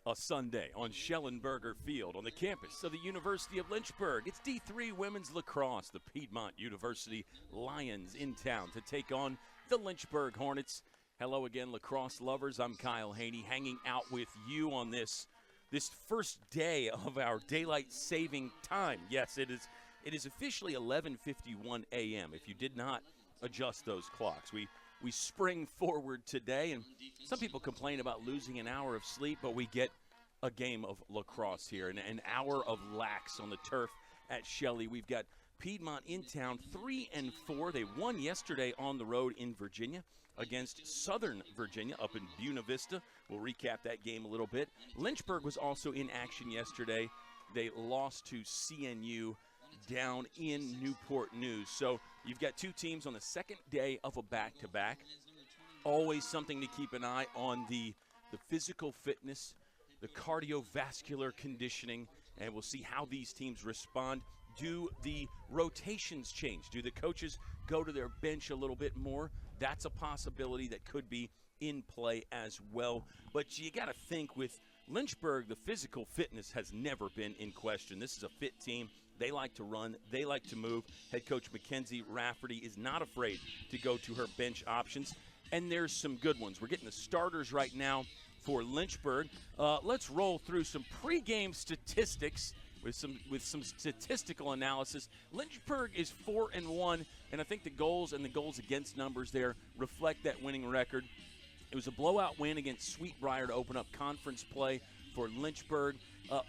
A Sunday on Schellenberger Field on the campus of the University of Lynchburg. It's D3 Women's Lacrosse. The Piedmont University Lions in town to take on the Lynchburg Hornets. Hello again, lacrosse lovers. I'm Kyle Haney, hanging out with you on this first day of our daylight saving time. Yes, it is officially 11:51 a.m. if you did not adjust those clocks. We spring forward today, and some people complain about losing an hour of sleep, but we get a game of lacrosse here, and an hour of lax on the turf at Shelley. We've got Piedmont in town, 3-4. They won yesterday on the road in Virginia against Southern Virginia up in Buena Vista. We'll recap that game a little bit. Lynchburg was also in action yesterday. They lost to CNU down in Newport News. So you've got two teams on the second day of a back-to-back. Always something to keep an eye on, the physical fitness, the cardiovascular conditioning, and we'll see how these teams respond. Do the rotations change? Do the coaches go to their bench a little bit more? That's a possibility that could be in play as well. But you got to think, with Lynchburg, the physical fitness has never been in question. This is a fit team. They like to run. They like to move. Head coach Mackenzie Rafferty is not afraid to go to her bench options, and there's some good ones. We're getting the starters right now for Lynchburg. Let's roll through some pregame statistics with some statistical analysis. Lynchburg is 4-1, and I think the goals and the goals against numbers there reflect that winning record. It was a blowout win against Sweetbriar to open up conference play for Lynchburg.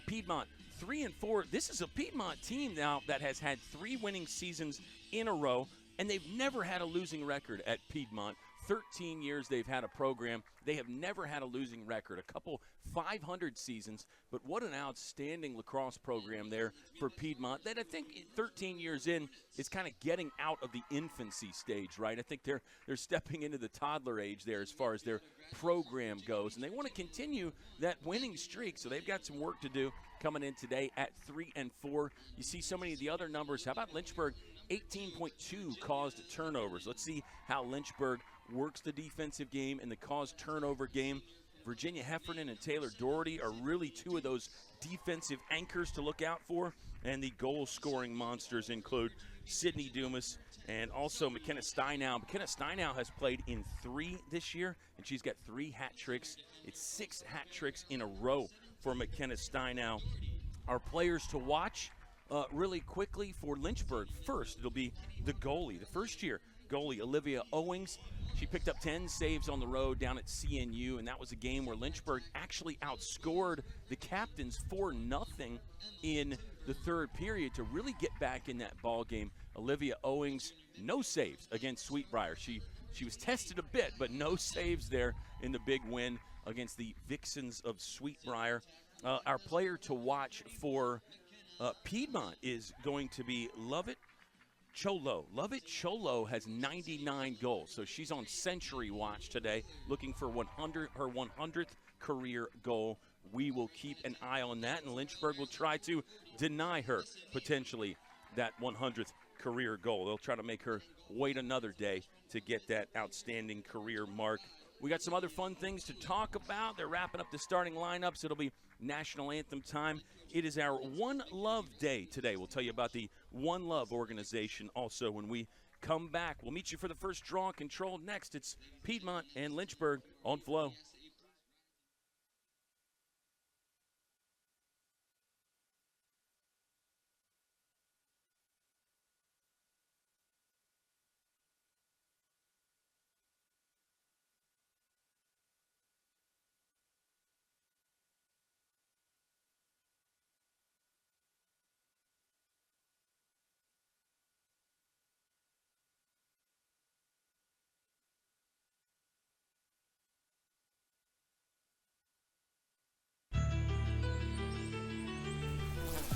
Piedmont, 3-4. This is a Piedmont team now that has had 3 winning seasons in a row, and they've never had a losing record at Piedmont. 13 years they've had a program. They have never had a losing record. A couple 500 seasons, but what an outstanding lacrosse program there for Piedmont that I think 13 years in is kind of getting out of the infancy stage, right? I think they're stepping into the toddler age there as far as their program goes, and they want to continue that winning streak, so they've got some work to do coming in today at 3-4. You see so many of the other numbers. How about Lynchburg? 18.2 caused turnovers. Let's see how Lynchburg works the defensive game and the caused turnover game. Virginia Heffernan and Taylor Doherty are really two of those defensive anchors to look out for. And the goal-scoring monsters include Sydney Dumas and also McKenna Steinow. McKenna Steinow has played in 3 this year, and she's got 3 hat tricks. It's 6 hat tricks in a row for McKenna Steinow. Our players to watch really quickly for Lynchburg. First, it'll be the goalie, the first-year goalie, Olivia Owings. She picked up 10 saves on the road down at CNU, and that was a game where Lynchburg actually outscored the Captains 4-0 in the third period to really get back in that ball game. Olivia Owings, no saves against Sweetbriar. She was tested a bit, but no saves there in the big win against the Vixens of Sweetbriar. Our player to watch for Piedmont is going to be Lovett Cholo. Lovett Cholo has 99 goals, so she's on century watch today, looking for her 100th career goal. We will keep an eye on that, and Lynchburg will try to deny her potentially that 100th career goal. They'll try to make her wait another day to get that outstanding career mark. We got some other fun things to talk about. They're wrapping up the starting lineups. It'll be national anthem time. It is our One Love Day today. We'll tell you about the One Love organization also when we come back. We'll meet you for the first draw control next. It's Piedmont and Lynchburg on Flo.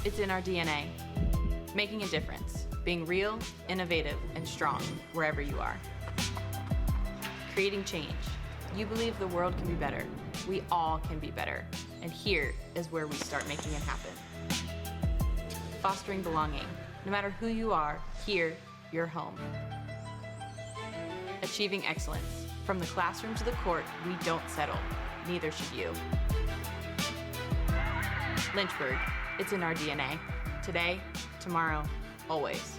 It's in our DNA. Making a difference, being real, innovative, and strong wherever you are. Creating change. You believe the world can be better. We all can be better. And here is where we start making it happen. Fostering belonging. No matter who you are, here, you're home. Achieving excellence. From the classroom to the court, we don't settle. Neither should you. Lynchburg, it's in our DNA. Today, tomorrow, always.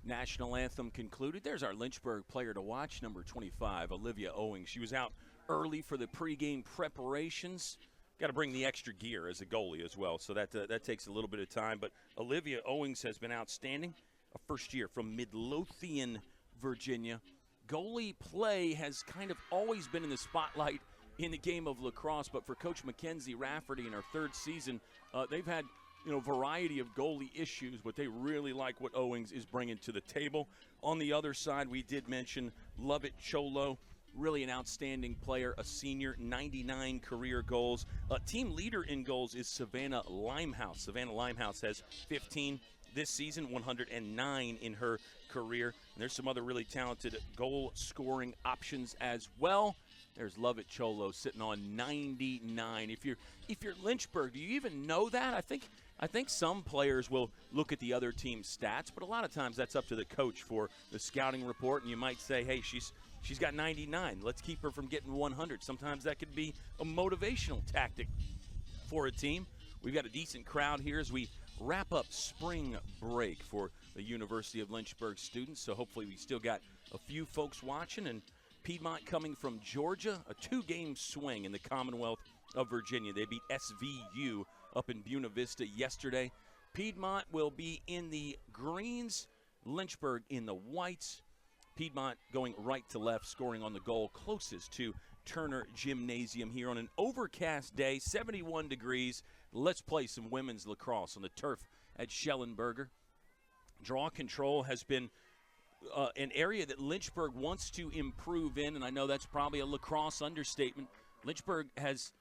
National anthem concluded. There's our Lynchburg player to watch, number 25, Olivia Owings. She was out early for the pregame preparations. Got to bring the extra gear as a goalie as well, so that takes a little bit of time. But Olivia Owings has been outstanding. A first year from Midlothian, Virginia. Goalie play has kind of always been in the spotlight in the game of lacrosse, but for Coach Mackenzie Rafferty in her third season, they've had variety of goalie issues, but they really like what Owings is bringing to the table. On the other side, we did mention Lovett Cholo, really an outstanding player, a senior, 99 career goals. Team leader in goals is Savannah Limehouse. Savannah Limehouse has 15 this season, 109 in her career. And there's some other really talented goal-scoring options as well. There's Lovett Cholo sitting on 99. If you're Lynchburg, do you even know that? I think some players will look at the other team's stats, but a lot of times that's up to the coach for the scouting report, and you might say, hey, she's got 99. Let's keep her from getting 100. Sometimes that could be a motivational tactic for a team. We've got a decent crowd here as we wrap up spring break for the University of Lynchburg students, so hopefully we still got a few folks watching. And Piedmont coming from Georgia, a 2-game swing in the Commonwealth of Virginia. They beat SVU up in Buena Vista yesterday. Piedmont will be in the greens, Lynchburg in the whites. Piedmont going right to left, scoring on the goal closest to Turner Gymnasium here on an overcast day, 71 degrees. Let's play some women's lacrosse on the turf at Schellenberger. Draw control has been an area that Lynchburg wants to improve in, and I know that's probably a lacrosse understatement. Lynchburg has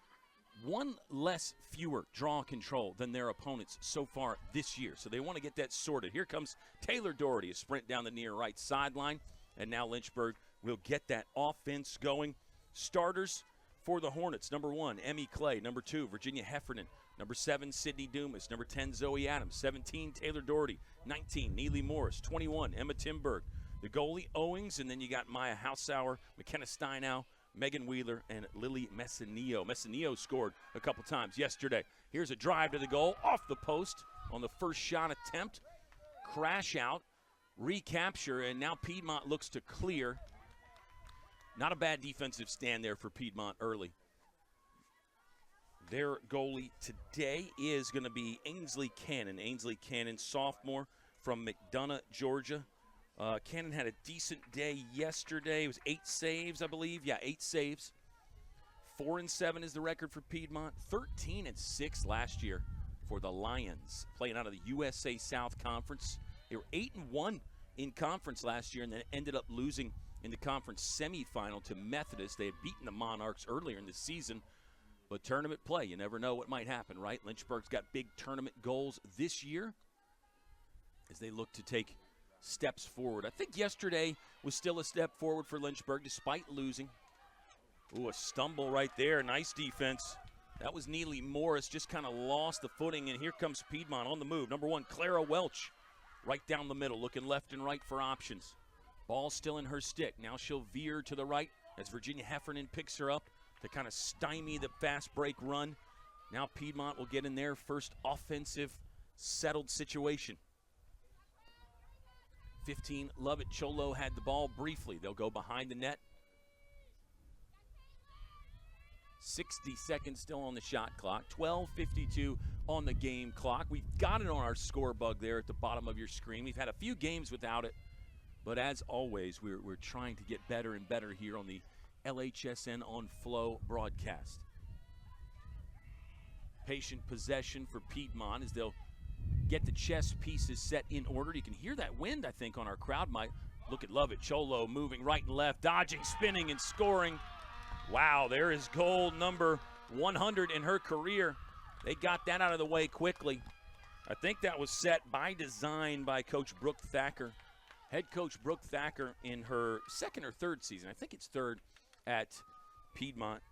one less fewer draw control than their opponents so far this year, so they want to get that sorted. Here comes Taylor Doherty, a sprint down the near right sideline, and now Lynchburg will get that offense going. Starters for the Hornets: number 1, Emmy Clay; number 2, Virginia Heffernan; number 7, Sydney Dumas; number 10, Zoe Adams; 17, Taylor Doherty; 19, Neely Morris; 21, Emma Timberg. The goalie, Owings, and then you got Maya Hausauer, McKenna Steinow, Megan Wheeler, and Lily Messinio. Messinio scored a couple times yesterday. Here's a drive to the goal, off the post on the first shot attempt. Crash out, recapture, and now Piedmont looks to clear. Not a bad defensive stand there for Piedmont early. Their goalie today is going to be Ainsley Cannon. Ainsley Cannon, sophomore from McDonough, Georgia. Cannon had a decent day yesterday. It was 8 saves, I believe. Yeah, 8 saves. 4-7 is the record for Piedmont. 13-6 last year for the Lions, playing out of the USA South Conference. They were 8-1 in conference last year and then ended up losing in the conference semifinal to Methodist. They had beaten the Monarchs earlier in the season. But tournament play, you never know what might happen, right? Lynchburg's got big tournament goals this year as they look to take steps forward. I think yesterday was still a step forward for Lynchburg despite losing. Ooh, a stumble right there. Nice defense. That was Neely Morris, just kind of lost the footing, and here comes Piedmont on the move. Number 1, Clara Welch, right down the middle, looking left and right for options. Ball still in her stick. Now she'll veer to the right as Virginia Heffernan picks her up to kind of stymie the fast break run. Now Piedmont will get in their first offensive settled situation. 15, Lovett Cholo had the ball briefly. They'll go behind the net. 60 seconds still on the shot clock. 12:52 on the game clock. We've got it on our score bug there at the bottom of your screen. We've had a few games without it, but as always, we're trying to get better and better here on the LHSN on Flow broadcast. Patient possession for Piedmont as they'll get the chess pieces set in order. You can hear that wind, I think, on our crowd mic. Look at Lovett Cholo moving right and left, dodging, spinning, and scoring. Wow, there is goal number 100 in her career. They got that out of the way quickly. I think that was set by design by Coach Brooke Thacker. Head coach Brooke Thacker in her second or third season. I think it's third at Piedmont.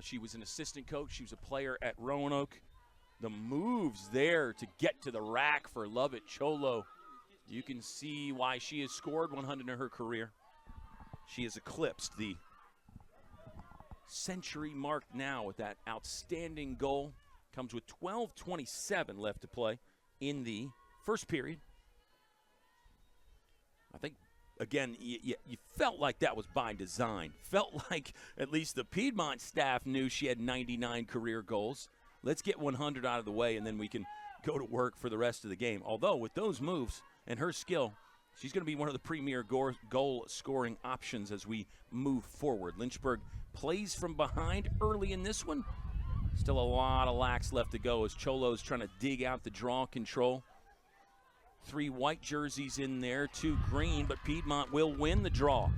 She was an assistant coach. She was a player at Roanoke. The moves there to get to the rack for Lovett Cholo. You can see why she has scored 100 in her career. She has eclipsed the century mark now with that outstanding goal. Comes with 12:27 left to play in the first period. I think, again, you felt like that was by design. Felt like at least the Piedmont staff knew she had 99 career goals. Let's get 100 out of the way, and then we can go to work for the rest of the game. Although, with those moves and her skill, she's going to be one of the premier goal-scoring options as we move forward. Lynchburg plays from behind early in this one. Still a lot of lax left to go as Cholo's trying to dig out the draw control. 3 white jerseys in there, 2 green, but Piedmont will win the draw.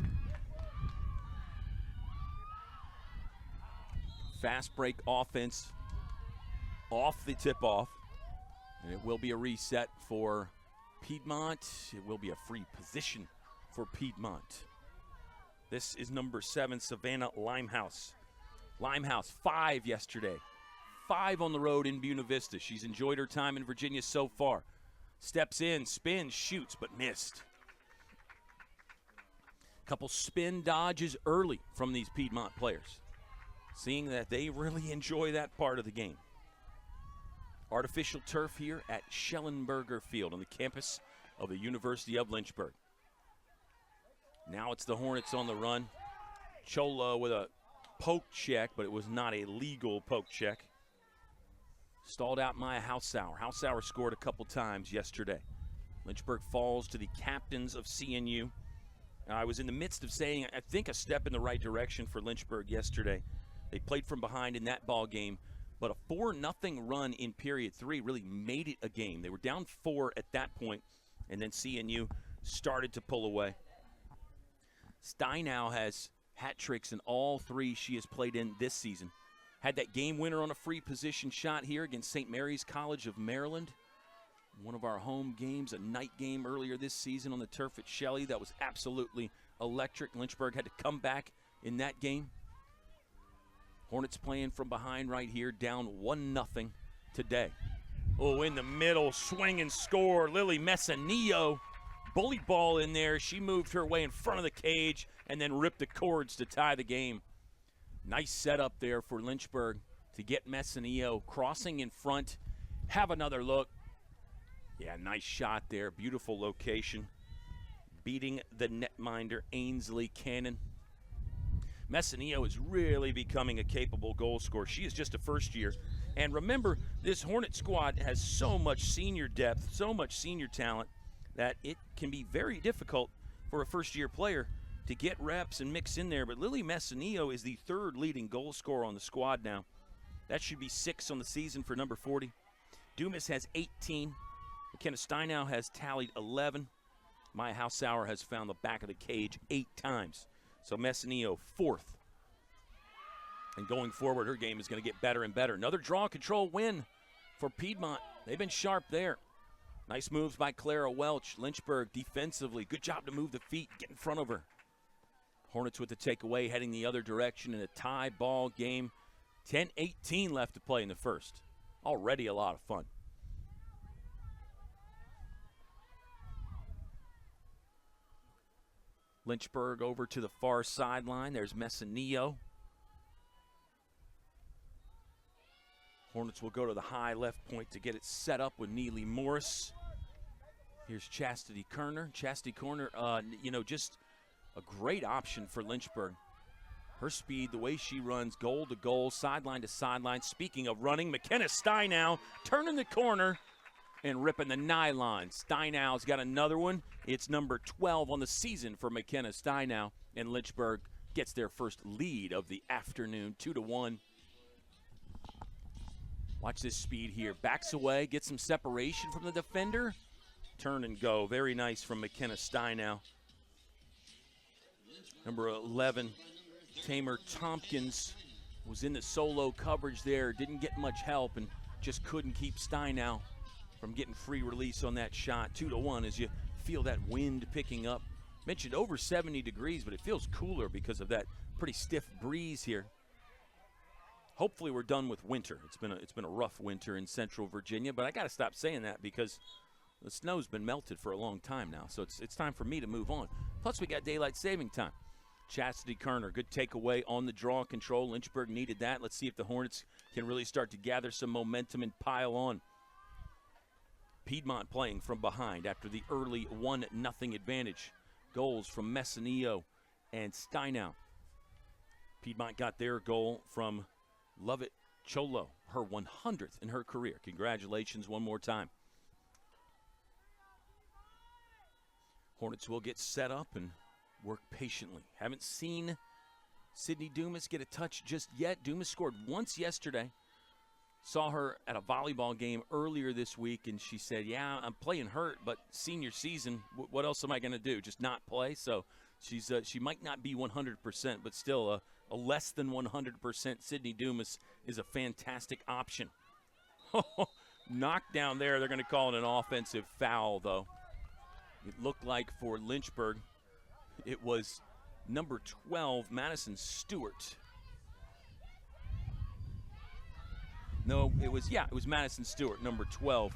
Fast break offense off the tip-off. And it will be a reset for Piedmont. It will be a free position for Piedmont. This is number 7, Savannah Limehouse. Limehouse, 5 yesterday. 5 on the road in Buena Vista. She's enjoyed her time in Virginia so far. Steps in, spins, shoots, but missed. Couple spin dodges early from these Piedmont players, seeing that they really enjoy that part of the game. Artificial turf here at Schellenberger Field on the campus of the University of Lynchburg. Now it's the Hornets on the run. Cholo with a poke check, but it was not a legal poke check. Stalled out Maya Hausauer. Hausauer scored a couple times yesterday. Lynchburg falls to the captains of CNU. I was in the midst of saying, I think, a step in the right direction for Lynchburg yesterday. They played from behind in that ball game, but a 4-0 run in period 3 really made it a game. They were down 4 at that point, and then CNU started to pull away. Steinow has hat tricks in all 3 she has played in this season. Had that game winner on a free position shot here against St. Mary's College of Maryland. One of our home games, a night game earlier this season on the turf at Shelley. That was absolutely electric. Lynchburg had to come back in that game. Hornets playing from behind right here, down 1-0 today. Oh, in the middle, swing and score. Lily Messanillo, bully ball in there. She moved her way in front of the cage and then ripped the cords to tie the game. Nice setup there for Lynchburg to get Messanillo crossing in front. Have another look. Yeah, nice shot there. Beautiful location. Beating the netminder, Ainsley Cannon. Messanillo is really becoming a capable goal scorer. She is just a first year. And remember, this Hornet squad has so much senior depth, so much senior talent, that it can be very difficult for a first-year player to get reps and mix in there. But Lily Messanillo is the 3rd leading goal scorer on the squad now. That should be 6 on the season for number 40. Dumas has 18. McKenna Steinow has tallied 11. Maya Hausauer has found the back of the cage 8 times. So Messanillo 4th. And going forward, her game is going to get better and better. Another draw control win for Piedmont. They've been sharp there. Nice moves by Clara Welch. Lynchburg defensively. Good job to move the feet, get in front of her. Hornets with the takeaway, heading the other direction in a tie ball game. 10:18 left to play in the first. Already a lot of fun. Lynchburg over to the far sideline. There's Messanillo. Hornets will go to the high left point to get it set up with Neely Morris. Here's Chastity Kerner. Chastity Kerner, just a great option for Lynchburg. Her speed, the way she runs, goal to goal, sideline to sideline. Speaking of running, McKenna Steinow turning the corner and ripping the nylon. Steinau's got another one. It's number 12 on the season for McKenna Steinow, and Lynchburg gets their first lead of the afternoon, 2-1. Watch this speed here. Backs away, gets some separation from the defender. Turn and go. Very nice from McKenna Steinow. Number 11, Tamer Tompkins, was in the solo coverage there. Didn't get much help and just couldn't keep Steinow from getting free release on that shot. 2-1 as you feel that wind picking up. Mentioned over 70 degrees, but it feels cooler because of that pretty stiff breeze here. Hopefully we're done with winter. It's been a rough winter in Central Virginia, but I got to stop saying that because the snow's been melted for a long time now. So it's time for me to move on. Plus we got daylight saving time. Chastity Kerner, good takeaway on the draw control. Lynchburg needed that. Let's see if the Hornets can really start to gather some momentum and pile on. Piedmont playing from behind after the early 1-0 advantage. Goals from Messinillo and Steinow. Piedmont got their goal from Lovett Cholo, her 100th in her career. Congratulations one more time. Hornets will get set up and work patiently. Haven't seen Sydney Dumas get a touch just yet. Dumas scored once yesterday. Saw her at a volleyball game earlier this week, and she said, yeah, I'm playing hurt, but senior season, what else am I going to do? Just not play? So she might not be 100%, but still a less than 100% Sydney Dumas is a fantastic option. Knocked down there. They're going to call it an offensive foul, though. It looked like for Lynchburg, it was number 12, Madison Stewart. No, it was Madison Stewart, number 12.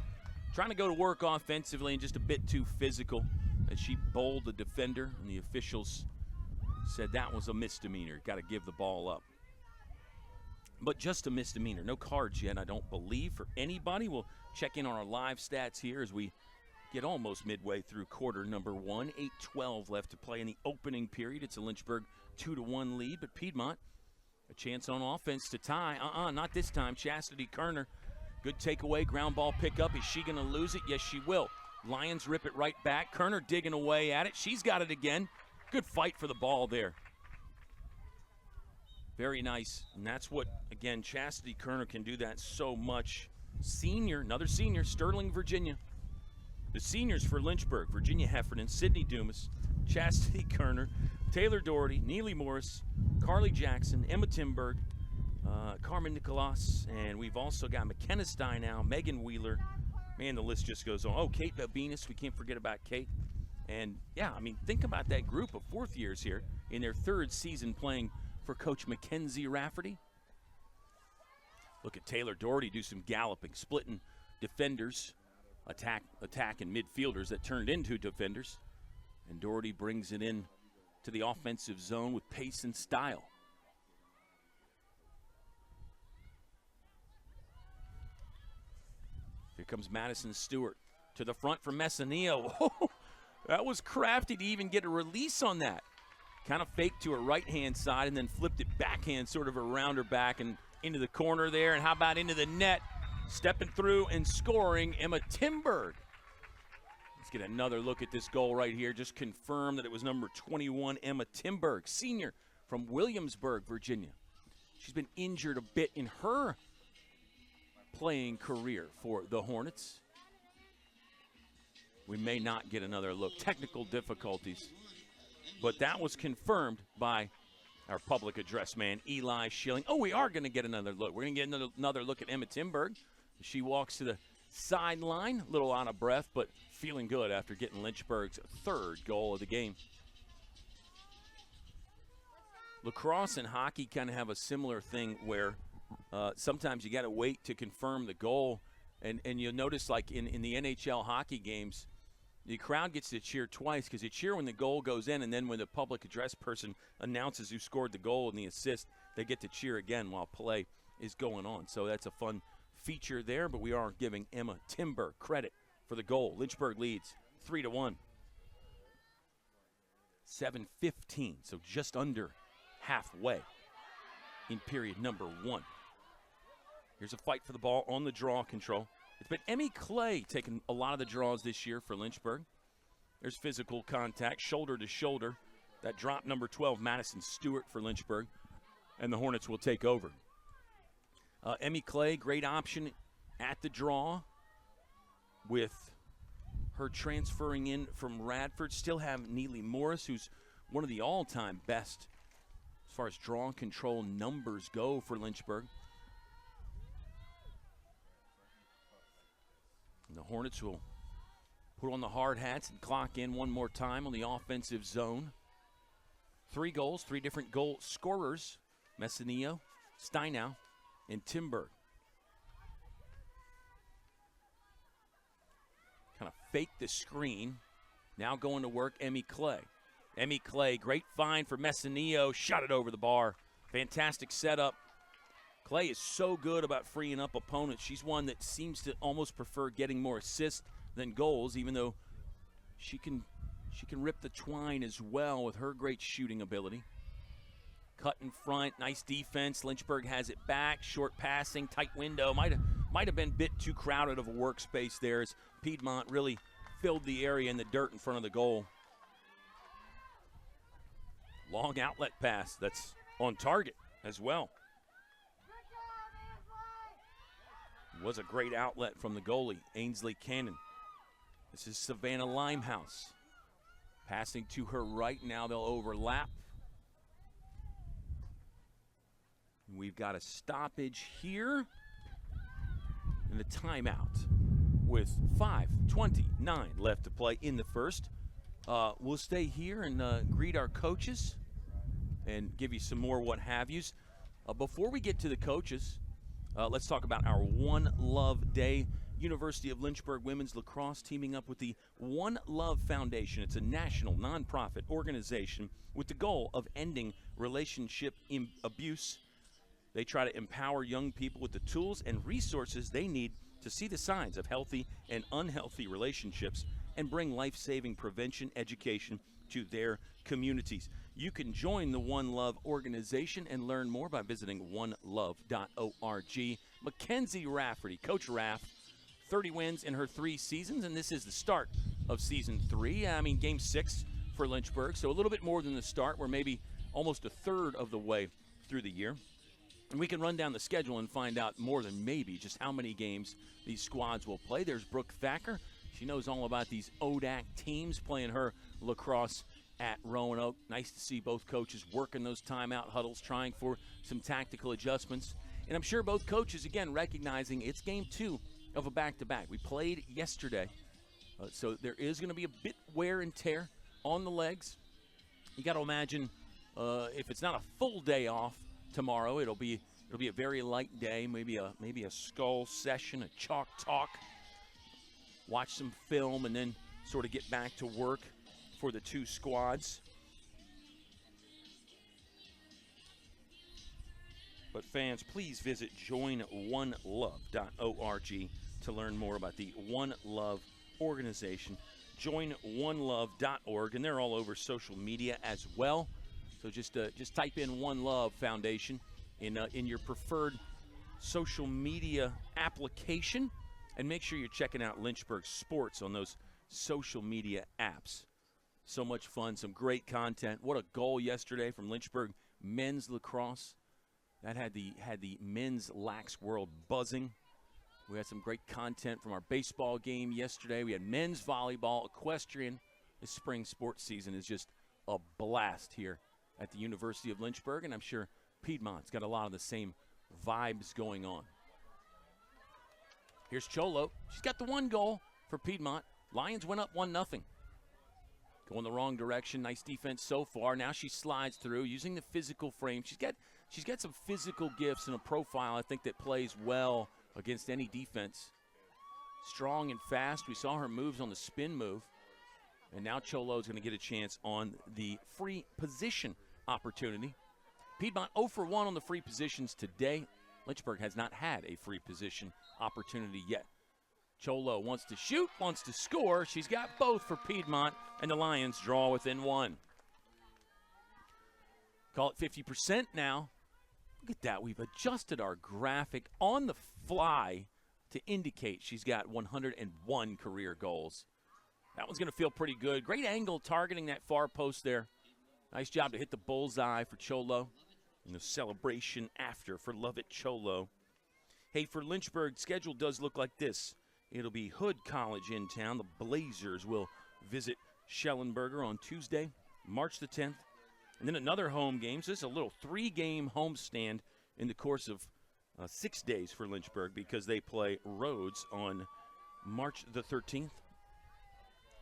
Trying to go to work offensively and just a bit too physical as she bowled the defender, and the officials said that was a misdemeanor. Got to give the ball up. But just a misdemeanor. No cards yet, I don't believe, for anybody. We'll check in on our live stats here as we get almost midway through quarter number 1. 8:12 left to play in the opening period. It's a Lynchburg 2-1 lead, but Piedmont, a chance on offense to tie. Not this time. Chastity Kerner, good takeaway, ground ball pickup. Is she going to lose it? Yes, she will. Lions rip it right back. Kerner digging away at it. She's got it again. Good fight for the ball there. Very nice. And that's what, again, Chastity Kerner can do that so much. Senior, another senior, Sterling, Virginia. The seniors for Lynchburg, Virginia Heffernan, Sydney Dumas, Chastity Kerner, Taylor Doherty, Neely Morris, Carly Jackson, Emma Timberg, Carmen Nicolas, and we've also got McKenna Steinow, Megan Wheeler. Man, the list just goes on. Oh, Kate Babinas, we can't forget about Kate. And, yeah, I mean, think about that group of fourth years here in their third season playing for Coach Mackenzie Rafferty. Look at Taylor Doherty do some galloping, splitting defenders, attack and midfielders that turned into defenders. And Doherty brings it in to the offensive zone with pace and style. Here comes Madison Stewart to the front for Messinillo. That was crafty to even get a release on that. Kind of faked to her right-hand side and then flipped it backhand sort of around her back and into the corner there. And how about into the net? Stepping through and scoring, Emma Timberg. Let's get another look at this goal right here. Just confirm that it was number 21, Emma Timberg, senior from Williamsburg, Virginia. She's been injured a bit in her playing career for the Hornets. We may not get another look. Technical difficulties. But that was confirmed by our public address man, Eli Schilling. Oh, we are going to get another look. We're going to get another look at Emma Timberg. She walks to the sideline, a little out of breath, but feeling good after getting Lynchburg's third goal of the game. Lacrosse and hockey kind of have a similar thing where sometimes you got to wait to confirm the goal. And you'll notice, like in the NHL hockey games, the crowd gets to cheer twice because they cheer when the goal goes in, and then when the public address person announces who scored the goal and the assist, they get to cheer again while play is going on. So that's a fun feature there, but we are giving Emma Timber credit for the goal. Lynchburg leads 3-1. 7:15, so just under halfway in period number 1. Here's a fight for the ball on the draw control. It's been Emmy Clay taking a lot of the draws this year for Lynchburg. There's physical contact, shoulder to shoulder. That drop number 12, Madison Stewart for Lynchburg. And the Hornets will take over. Emmy Clay, great option at the draw with her transferring in from Radford. Still have Neely Morris, who's one of the all-time best as far as draw control numbers go for Lynchburg. And the Hornets will put on the hard hats and clock in one more time on the offensive zone. 3 goals, 3 different goal scorers, Messinillo, Steinow, and Timberg. Kind of fake the screen. Now going to work, Emmy Clay. Emmy Clay, great find for Messinillo, shot it over the bar. Fantastic setup. Clay is so good about freeing up opponents. She's one that seems to almost prefer getting more assists than goals, even though she can rip the twine as well with her great shooting ability. Cut in front, nice defense. Lynchburg has it back, short passing, tight window. Might have been a bit too crowded of a workspace there as Piedmont really filled the area in the dirt in front of the goal. Long outlet pass that's on target as well. Was a great outlet from the goalie, Ainsley Cannon. This is Savannah Limehouse. Passing to her right, now they'll overlap. We've got a stoppage here and a timeout with 5:29 left to play in the first. We'll stay here and greet our coaches and give you some more what have yous. Before we get to the coaches, let's talk about our One Love Day. University of Lynchburg Women's Lacrosse teaming up with the One Love Foundation. It's a national nonprofit organization with the goal of ending relationship abuse. They try to empower young people with the tools and resources they need to see the signs of healthy and unhealthy relationships and bring life-saving prevention education to their communities. You can join the One Love organization and learn more by visiting onelove.org. Mackenzie Rafferty, Coach Raff, 30 wins in her 3 seasons, and this is the start of season 3. Game 6 for Lynchburg, so a little bit more than the start. We're maybe almost a third of the way through the year. And we can run down the schedule and find out more than maybe just how many games these squads will play. There's Brooke Thacker. She knows all about these ODAC teams playing her lacrosse at Roanoke. Nice to see both coaches working those timeout huddles, trying for some tactical adjustments. And I'm sure both coaches, again, recognizing it's game 2 of a back-to-back. We played yesterday, so there is going to be a bit wear and tear on the legs. You got to imagine if it's not a full day off tomorrow, it'll be a very light day, maybe a skull session, a chalk talk, watch some film, and then sort of get back to work for the 2 squads. But fans, please visit joinonelove.org to learn more about the One Love organization. Joinonelove.org, and they're all over social media as well. So just type in One Love Foundation in your preferred social media application, and make sure you're checking out Lynchburg Sports on those social media apps. So much fun, some great content. What a goal yesterday from Lynchburg men's lacrosse. That had the men's lax world buzzing. We had some great content from our baseball game yesterday. We had men's volleyball, equestrian. This spring sports season is just a blast here at the University of Lynchburg, and I'm sure Piedmont's got a lot of the same vibes going on. Here's Cholo. She's got the 1 goal for Piedmont. Lions went up 1-0. Going the wrong direction. Nice defense so far. Now she slides through using the physical frame. She's got some physical gifts and a profile, I think, that plays well against any defense. Strong and fast. We saw her moves on the spin move. And now Cholo's going to get a chance on the free position opportunity. Piedmont 0 for 1 on the free positions today. Lynchburg has not had a free position opportunity yet. Cholo wants to shoot, wants to score. She's got both for Piedmont, and the Lions draw within 1. Call it 50% now. Look at that. We've adjusted our graphic on the fly to indicate she's got 101 career goals. That one's going to feel pretty good. Great angle targeting that far post there. Nice job to hit the bullseye for Cholo. And the celebration after for Lovett Cholo. Hey, for Lynchburg, schedule does look like this. It'll be Hood College in town. The Blazers will visit Schellenberger on Tuesday, March the 10th. And then another home game. So this is a little 3-game homestand in the course of 6 days for Lynchburg, because they play Rhodes on March the 13th.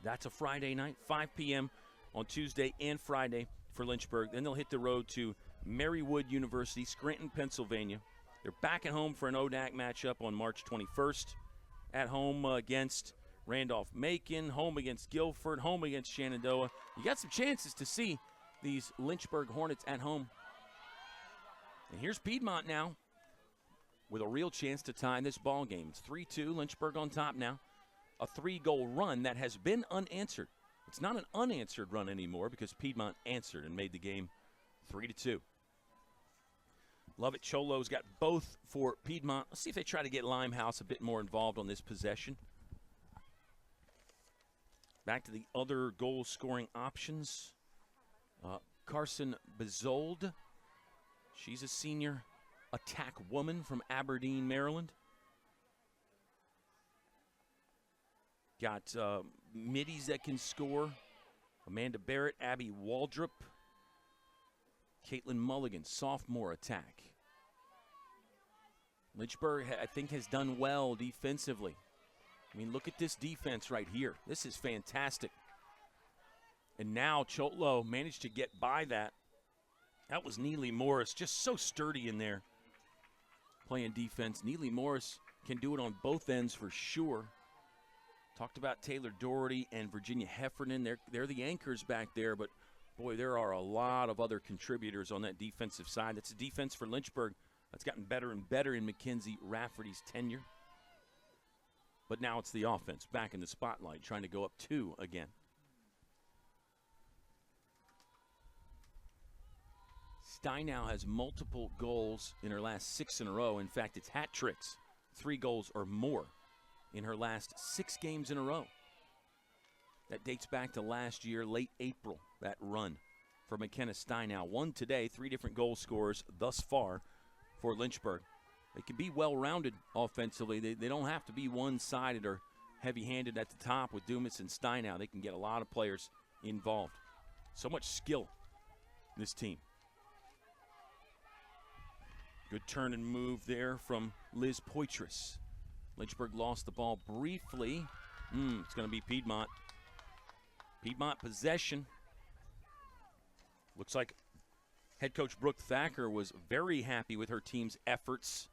That's a Friday night, 5 p.m. on Tuesday and Friday for Lynchburg. Then they'll hit the road to Marywood University, Scranton, Pennsylvania. They're back at home for an ODAC matchup on March 21st. At home against Randolph-Macon, home against Guilford, home against Shenandoah. You got some chances to see these Lynchburg Hornets at home. And here's Piedmont now with a real chance to tie this ball game. It's 3-2, Lynchburg on top now. A 3-goal run that has been unanswered. It's not an unanswered run anymore because Piedmont answered and made the game 3-2. Lovett Cholo's got both for Piedmont. Let's see if they try to get Limehouse a bit more involved on this possession. Back to the other goal-scoring options. Carson Bezold. She's a senior attack woman from Aberdeen, Maryland. Got middies that can score. Amanda Barrett, Abby Waldrop. Caitlin Mulligan, sophomore attack. Lynchburg, I think, has done well defensively. I mean, look at this defense right here. This is fantastic. And now Chotlo managed to get by that. That was Neely Morris, just so sturdy in there playing defense. Neely Morris can do it on both ends for sure. Talked about Taylor Doherty and Virginia Heffernan. They're the anchors back there, but boy, there are a lot of other contributors on that defensive side. That's a defense for Lynchburg that's gotten better and better in Mackenzie Rafferty's tenure. But now it's the offense back in the spotlight, trying to go up 2 again. Steinow has multiple goals in her last 6 in a row. In fact, it's hat tricks, 3 goals or more in her last 6 games in a row. That dates back to last year, late April, that run for McKenna Steinow. 1 today, 3 different goal scorers thus far for Lynchburg. They can be well-rounded offensively. They don't have to be one-sided or heavy-handed at the top with Dumas and Steinow. They can get a lot of players involved. So much skill in this team. Good turn and move there from Liz Poitras. Lynchburg lost the ball briefly. It's going to be Piedmont. Piedmont possession. Looks like head coach Brooke Thacker was very happy with her team's efforts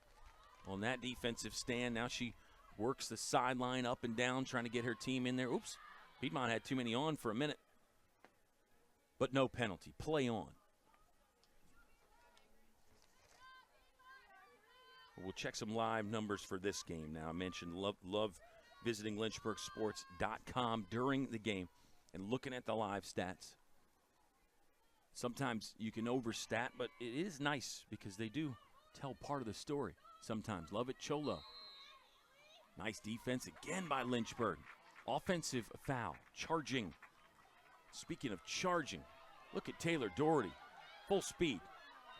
on that defensive stand. Now she works the sideline up and down, trying to get her team in there. Oops, Piedmont had too many on for a minute. But no penalty. Play on. We'll check some live numbers for this game now. I mentioned love visiting LynchburgSports.com during the game and looking at the live stats. Sometimes you can overstat, but it is nice because they do tell part of the story sometimes. Lovett Cholo. Nice defense again by Lynchburg. Offensive foul. Charging. Speaking of charging, look at Taylor Doherty. Full speed.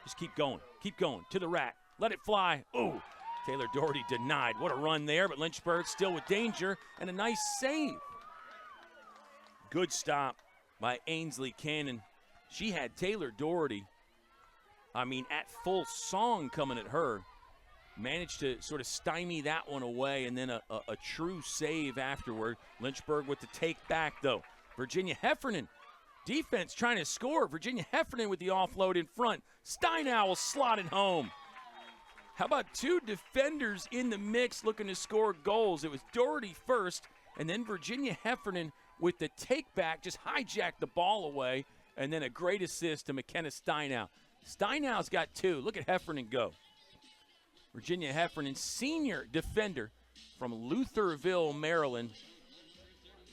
Just keep going. Keep going. To the rack. Let it fly. Oh, Taylor Doherty denied. What a run there, but Lynchburg still with danger and a nice save. Good stop by Ainsley Cannon. She had Taylor Doherty, at full song coming at her. Managed to sort of stymie that one away, and then a true save afterward. Lynchburg with the take back, though. Virginia Heffernan, defense trying to score. Virginia Heffernan with the offload in front. Steinow will slot it home. How about 2 defenders in the mix looking to score goals? It was Doherty first, and then Virginia Heffernan with the take back, just hijacked the ball away, and then a great assist to McKenna Steinow. Steinow's got 2. Look at Heffernan go. Virginia Heffernan, senior defender from Lutherville, Maryland.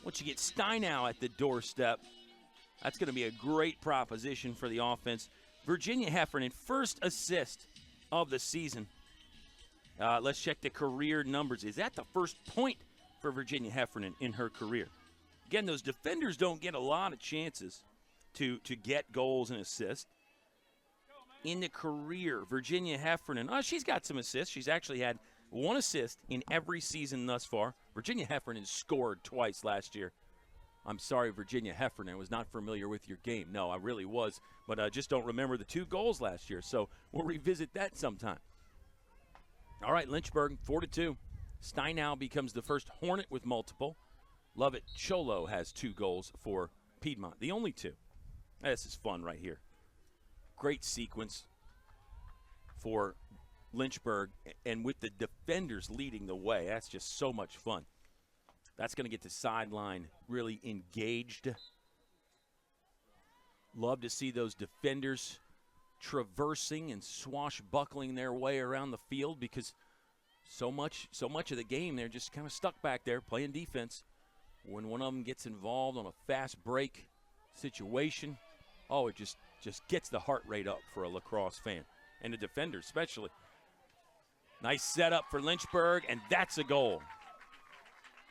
Once you get Steinow at the doorstep, that's going to be a great proposition for the offense. Virginia Heffernan, first assist of the season. Let's check the career numbers. Is that the first point for Virginia Heffernan in her career? Again, those defenders don't get a lot of chances to get goals and assists. In the career, Virginia Heffernan, she's got some assists. She's actually had 1 assist in every season thus far. Virginia Heffernan scored twice last year. I'm sorry, Virginia Heffernan, was not familiar with your game. No, I really was, but I just don't remember the 2 goals last year, so we'll revisit that sometime. All right, Lynchburg, 4-2. Steinow becomes the first Hornet with multiple. Lovett Cholo has 2 goals for Piedmont, the only 2. This is fun right here. Great sequence for Lynchburg, and with the defenders leading the way, that's just so much fun. That's going to get the sideline really engaged. Love to see those defenders traversing and swashbuckling their way around the field, because so much of the game they're just kind of stuck back there playing defense. When one of them gets involved on a fast break situation, it just gets the heart rate up for a lacrosse fan, and the defenders especially. Nice setup for Lynchburg, and that's a goal.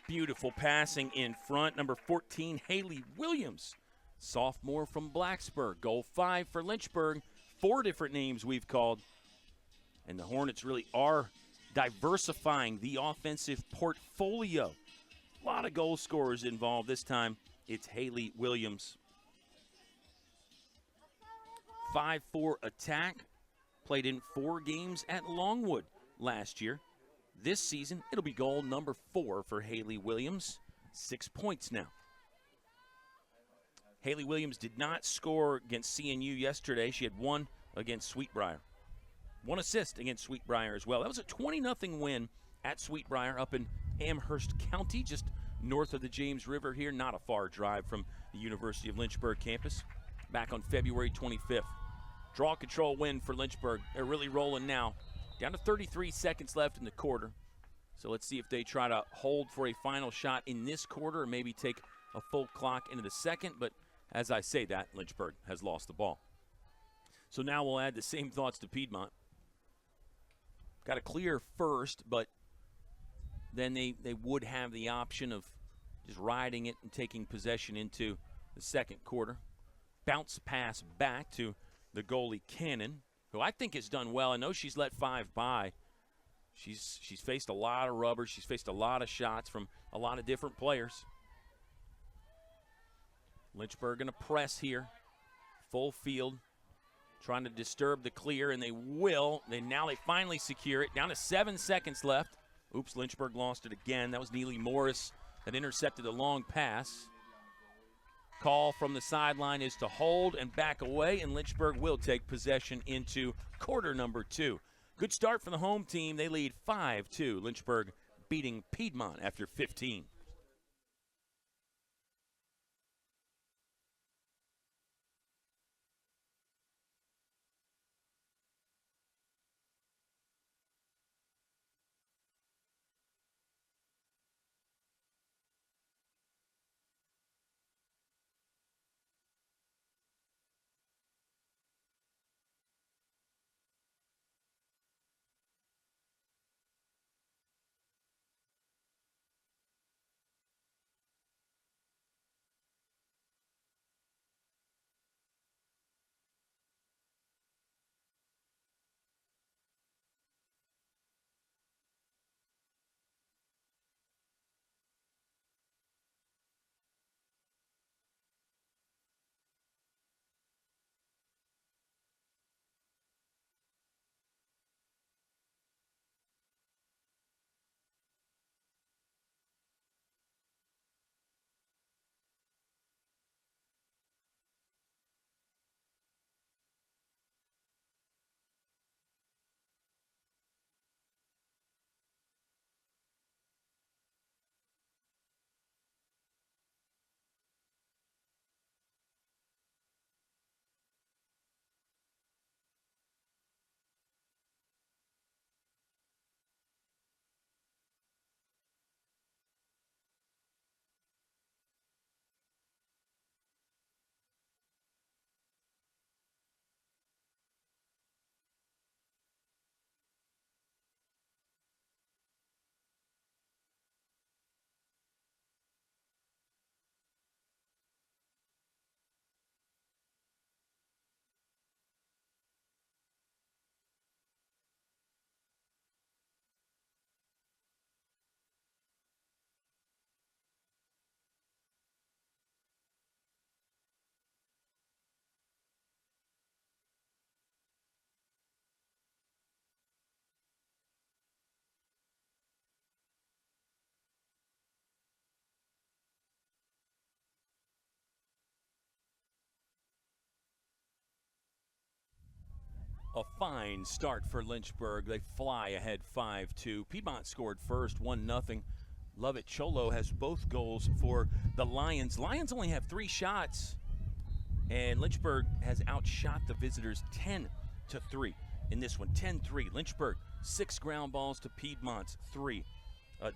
Beautiful passing in front. Number 14, Haley Williams, sophomore from Blacksburg. Goal 5 for Lynchburg. 4 different names we've called. And the Hornets really are diversifying the offensive portfolio. A lot of goal scorers involved. This time, it's Haley Williams. 5-4 attack. Played in 4 games at Longwood last year. This season, it'll be goal number 4 for Haley Williams. 6 points now. Haley Williams did not score against CNU yesterday. She had 1 against Sweetbriar. 1 assist against Sweetbriar as well. That was a 20-0 win at Sweetbriar up in Amherst County, just north of the James River here. Not a far drive from the University of Lynchburg campus. Back on February 25th. Draw control win for Lynchburg. They're really rolling now. Down to 33 seconds left in the quarter. So let's see if they try to hold for a final shot in this quarter, or maybe take a full clock into the second. But as I say that, Lynchburg has lost the ball. So now we'll add the same thoughts to Piedmont. Got to clear first, but then they would have the option of just riding it and taking possession into the second quarter. Bounce pass back to the goalie Cannon, who I think has done well. I know she's let 5 by. She's faced a lot of rubber. She's faced a lot of shots from a lot of different players. Lynchburg going to press here. Full field. Trying to disturb the clear, and they will. Now they finally secure it. Down to 7 seconds left. Oops, Lynchburg lost it again. That was Neely Morris that intercepted a long pass. Call from the sideline is to hold and back away, and Lynchburg will take possession into quarter number 2. Good start for the home team. They lead 5-2. Lynchburg beating Piedmont after 15. a fine start for Lynchburg. They fly ahead 5-2. Piedmont scored first, 1-0. Lovett Cholo has both goals for the Lions. Lions only have 3 shots, and Lynchburg has outshot the visitors 10-3 in this one. 10-3. Lynchburg, 6 ground balls to Piedmont's 3.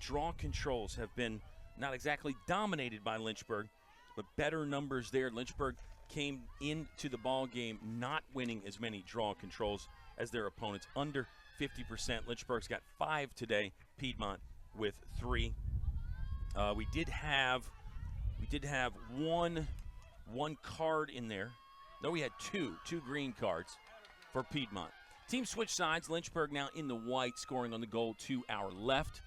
Draw controls have been not exactly dominated by Lynchburg, but better numbers there. Lynchburg came into the ball game not winning as many draw controls as their opponents, under 50%. Lynchburg's got 5 today, Piedmont with 3. We did have one card in there. No, we had two green cards for Piedmont. Team switch sides. Lynchburg now in the white, scoring on the goal to our left.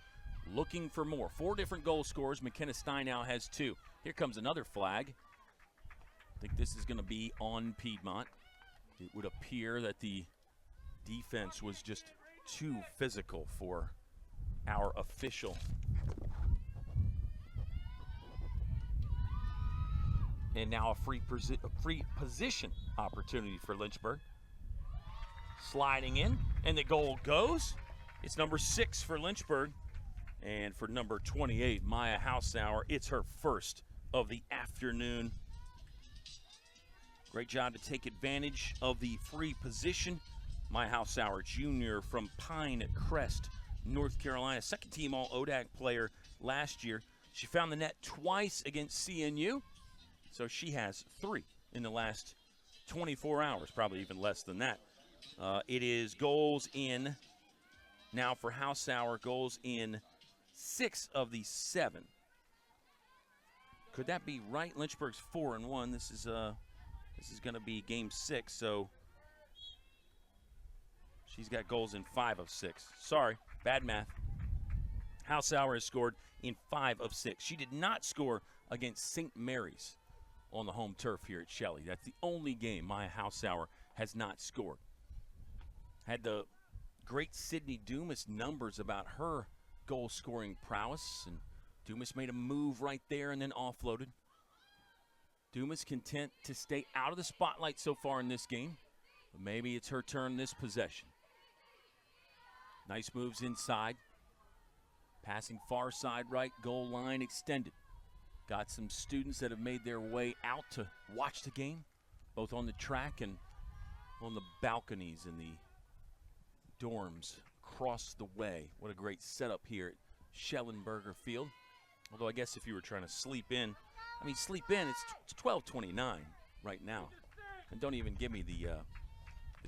Looking for more. 4 different goal scorers. McKenna Stein now has 2. Here comes another flag. I think this is going to be on Piedmont. It would appear that the defense was just too physical for our official. And now a free position opportunity for Lynchburg. Sliding in, and the goal goes. It's number 6 for Lynchburg. And for number 28, Maya Hausauer, it's her first of the afternoon. Great job to take advantage of the free position. Maya Hausauer, junior from Pine Crest, North Carolina. Second team All-ODAC player last year. She found the net twice against CNU. So she has 3 in the last 24 hours, probably even less than that. It is goals in now for Hausauer, goals in 6 of the 7. Could that be right? Lynchburg's 4-1. This is going to be game 6, so she's got goals in 5 of 6. Sorry, bad math. Hausauer has scored in 5 of 6. She did not score against St. Mary's on the home turf here at Shelley. That's the only game Maya Hausauer has not scored. Had the great Sydney Dumas numbers about her goal-scoring prowess, and Dumas made a move right there and then offloaded. Dumas content to stay out of the spotlight so far in this game, but maybe it's her turn this possession. Nice moves inside. Passing far side right, goal line extended. Got some students that have made their way out to watch the game, both on the track and on the balconies in the dorms across the way. What a great setup here at Schellenberger Field. Although I guess if you were trying to sleep in, it's 12:29 right now. And don't even give me the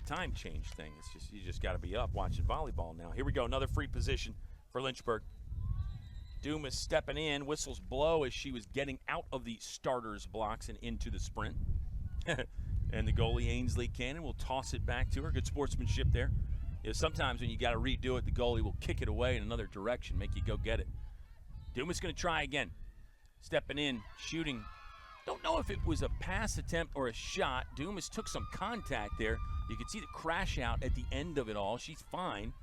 time change thing. It's just, you just got to be up watching volleyball now. Here we go, another free position for Lynchburg. Dumas stepping in, whistles blow as she was getting out of the starters blocks and into the sprint. And the goalie, Ainsley Cannon, will toss it back to her. Good sportsmanship there. Sometimes when you got to redo it, the goalie will kick it away in another direction, make you go get it. Dumas going to try again. Stepping in, shooting. Don't know if it was a pass attempt or a shot. Dumas took some contact there. You can see the crash out at the end of it all. She's fine.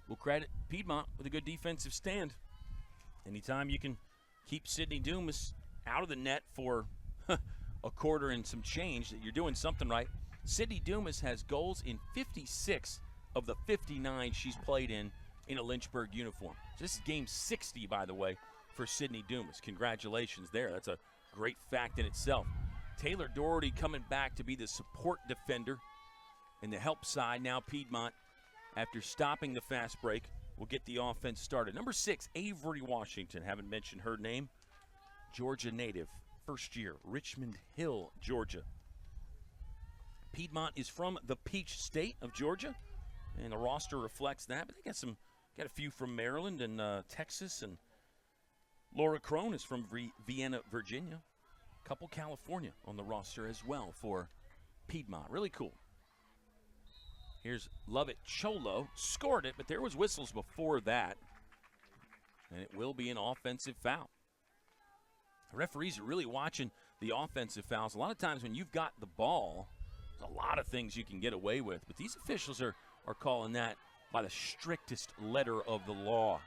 We'll credit Piedmont with a good defensive stand. Anytime you can keep Sydney Dumas out of the net for a quarter and some change, that you're doing something right. Sydney Dumas has goals in 56 of the 59 she's played in a Lynchburg uniform. This is game 60, by the way, for Sydney Dumas. Congratulations there. That's a great fact in itself. Taylor Doherty coming back to be the support defender in the help side. Now Piedmont, after stopping the fast break, will get the offense started. Number 6, Avery Washington. Haven't mentioned her name. Georgia native, first year, Richmond Hill, Georgia. Piedmont is from the Peach State of Georgia, and the roster reflects that. But they got a few from Maryland and Texas, and Laura Crone is from Vienna, Virginia. A couple California on the roster as well for Piedmont. Really cool. Here's Lovett Cholo, scored it, but there was whistles before that, and it will be an offensive foul. The referees are really watching the offensive fouls. A lot of times when you've got the ball, there's a lot of things you can get away with, but these officials are calling that by the strictest letter of the law.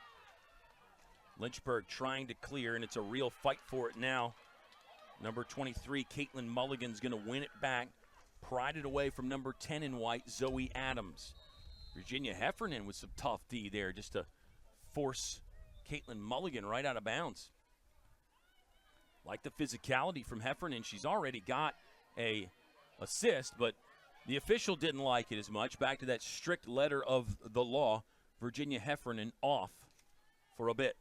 Lynchburg trying to clear, and it's a real fight for it now. Number 23, Caitlin Mulligan's going to win it back. pried it away from number 10 in white, Zoe Adams. Virginia Heffernan with some tough D there just to force Caitlin Mulligan right out of bounds. Like the physicality from Heffernan, she's already got a assist, but the official didn't like it as much. Back to that strict letter of the law, Virginia Heffernan off for a bit.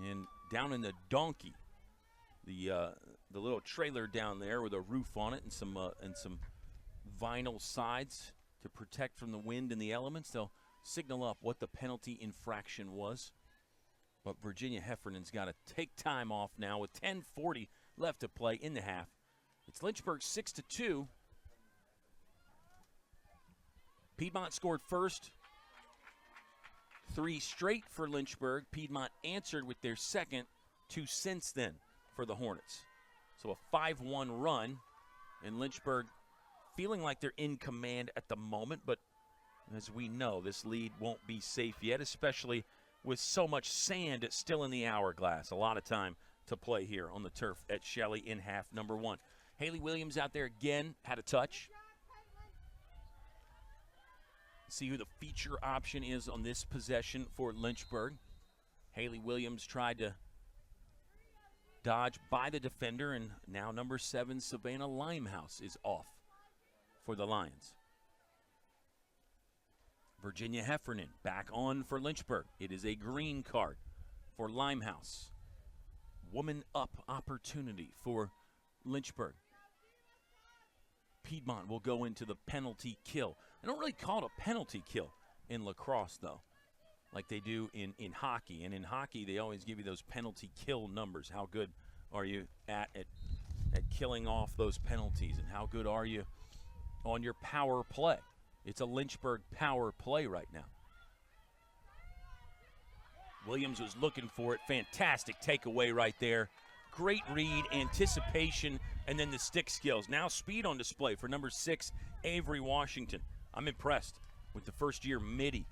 And down in the donkey, the little trailer down there with a roof on it and some vinyl sides to protect from the wind and the elements. They'll signal up what the penalty infraction was. But Virginia Heffernan's got to take time off now with 10:40 left to play in the half. It's Lynchburg 6-2. Piedmont scored first. 3 straight for Lynchburg. Piedmont answered with their second, 2 since then for the Hornets. So a 5-1 run, and Lynchburg feeling like they're in command at the moment, but as we know, this lead won't be safe yet, especially with so much sand still in the hourglass. A lot of time to play here on the turf at Shelley in half number 1. Haley Williams out there again, had a touch. See who the feature option is on this possession for Lynchburg. Haley Williams tried to dodge by the defender, and now number 7, Savannah Limehouse, is off for the Lions. Virginia Heffernan back on for Lynchburg. It is a green card for Limehouse. Woman up opportunity for Lynchburg. Piedmont will go into the penalty kill. I don't really call it a penalty kill in lacrosse, though, like they do in hockey. And in hockey, they always give you those penalty kill numbers. How good are you at killing off those penalties, and how good are you on your power play? It's a Lynchburg power play right now. Williams was looking for it. Fantastic takeaway right there. Great read, anticipation, and then the stick skills. Now speed on display for number 6, Avery Washington. I'm impressed with the first-year midi.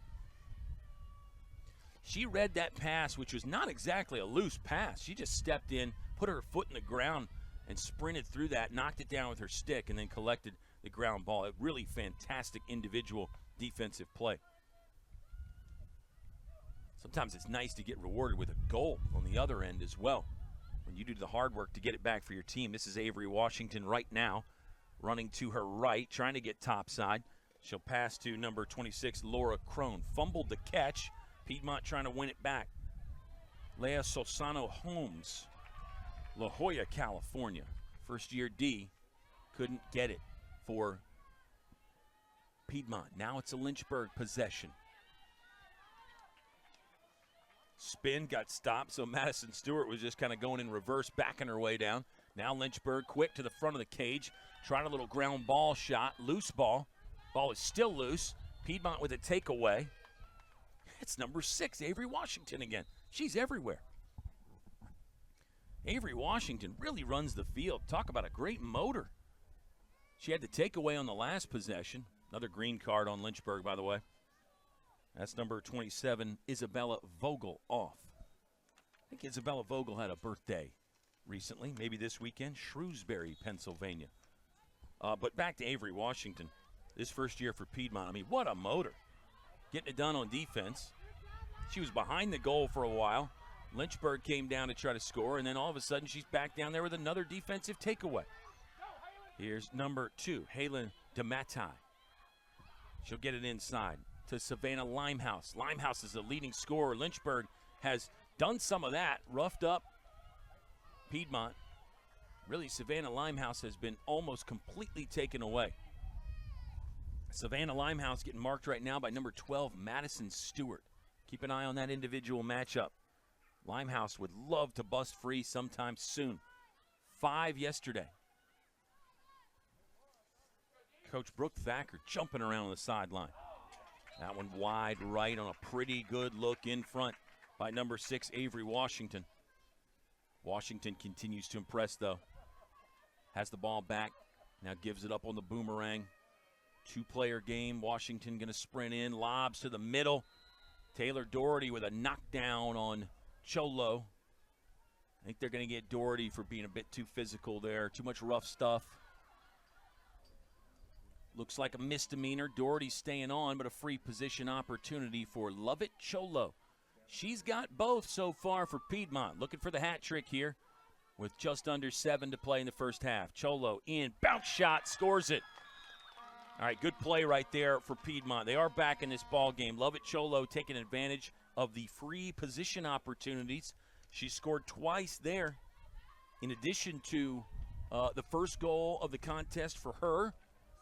She read that pass, which was not exactly a loose pass. She just stepped in, put her foot in the ground, and sprinted through that, knocked it down with her stick, and then collected the ground ball. A really fantastic individual defensive play. Sometimes it's nice to get rewarded with a goal on the other end as well, when you do the hard work to get it back for your team. This is Avery Washington right now, running to her right, trying to get topside. She'll pass to number 26, Laura Crone. Fumbled the catch. Piedmont trying to win it back. Leah Sosano Holmes, La Jolla, California. First-year D, couldn't get it for Piedmont. Now it's a Lynchburg possession. Spin got stopped, so Madison Stewart was just kind of going in reverse, backing her way down. Now Lynchburg quick to the front of the cage, trying a little ground ball shot, loose ball. Ball is still loose. Piedmont with a takeaway. It's number 6, Avery Washington again. She's everywhere. Avery Washington really runs the field. Talk about a great motor. She had the takeaway on the last possession. Another green card on Lynchburg, by the way. That's number 27, Isabella Vogel, off. I think Isabella Vogel had a birthday recently, maybe this weekend, Shrewsbury, Pennsylvania. But back to Avery Washington. This first year for Piedmont, I mean, what a motor. Getting it done on defense. She was behind the goal for a while. Lynchburg came down to try to score, and then all of a sudden she's back down there with another defensive takeaway. Here's number 2, Halen DeMatai. She'll get it inside to Savannah Limehouse. Limehouse is the leading scorer. Lynchburg has done some of that, roughed up Piedmont. Really, Savannah Limehouse has been almost completely taken away. Savannah Limehouse getting marked right now by number 12, Madison Stewart. Keep an eye on that individual matchup. Limehouse would love to bust free sometime soon. 5 yesterday. Coach Brooke Thacker jumping around on the sideline. That one wide right on a pretty good look in front by number 6, Avery Washington. Washington continues to impress, though. Has the ball back, now gives it up on the boomerang. 2-player game. Washington going to sprint in, lobs to the middle. Taylor Doherty with a knockdown on Cholo. I think they're going to get Doherty for being a bit too physical there. Too much rough stuff. Looks like a misdemeanor. Doherty's staying on, but a free position opportunity for Lovett Cholo. She's got both so far for Piedmont. Looking for the hat trick here with just under 7 to play in the first half. Cholo in, bounce shot, scores it. All right, good play right there for Piedmont. They are back in this ball game. Lovett Cholo taking advantage of the free position opportunities. She scored twice there. In addition to the first goal of the contest for her,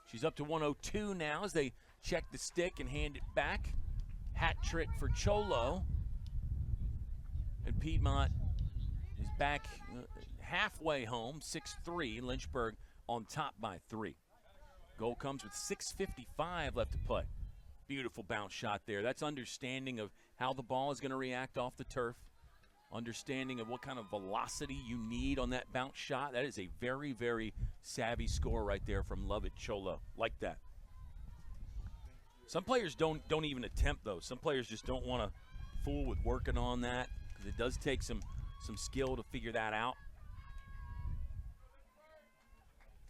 she's up to 102 now as they check the stick and hand it back. Hat trick for Cholo. And Piedmont is back halfway home, 6-3. Lynchburg on top by 3. Goal comes with 6:55 left to play. Beautiful bounce shot there. That's understanding of how the ball is going to react off the turf. Understanding of what kind of velocity you need on that bounce shot. That is a very, very savvy score right there from Lovett Cholo. Like that. Some players don't even attempt those. Some players just don't want to fool with working on that because it does take some skill to figure that out.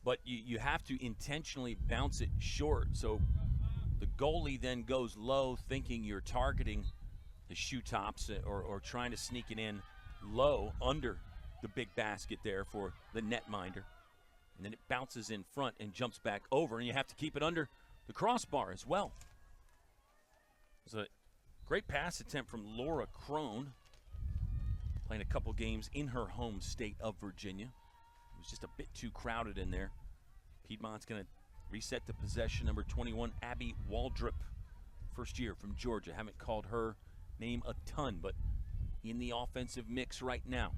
But you have to intentionally bounce it short. So the goalie then goes low thinking you're targeting the shoe tops or trying to sneak it in low under the big basket there for the netminder. And then it bounces in front and jumps back over, and you have to keep it under the crossbar as well. It's a great pass attempt from Laura Crone, playing a couple games in her home state of Virginia. It was just a bit too crowded in there. Piedmont's going to reset the possession. Number 21, Abby Waldrop, first year from Georgia. Haven't called her name a ton, but in the offensive mix right now.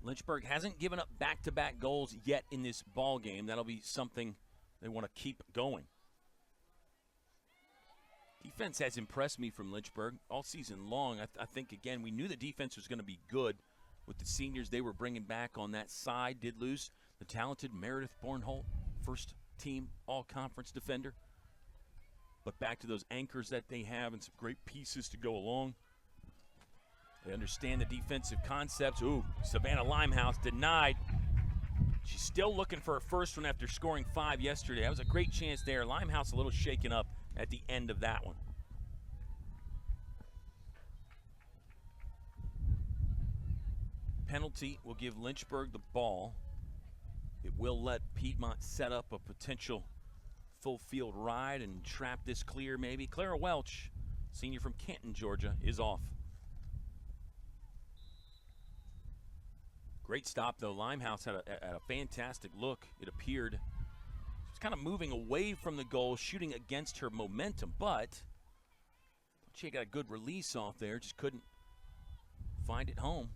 Lynchburg hasn't given up back-to-back goals yet in this ball game. That'll be something they want to keep going. Defense has impressed me from Lynchburg all season long. I think, again, we knew the defense was going to be good with the seniors they were bringing back on that side. Did lose the talented Meredith Bornholt, first-team all-conference defender. But back to those anchors that they have and some great pieces to go along. They understand the defensive concepts. Ooh, Savannah Limehouse denied. She's still looking for her first one after scoring 5 yesterday. That was a great chance there. Limehouse a little shaken up at the end of that one. Penalty will give Lynchburg the ball. It will let Piedmont set up a potential full field ride and trap this clear maybe. Clara Welch, senior from Canton, Georgia, is off. Great stop, though. Limehouse had a fantastic look, it appeared. She was kind of moving away from the goal, shooting against her momentum, but she got a good release off there, just couldn't find it home.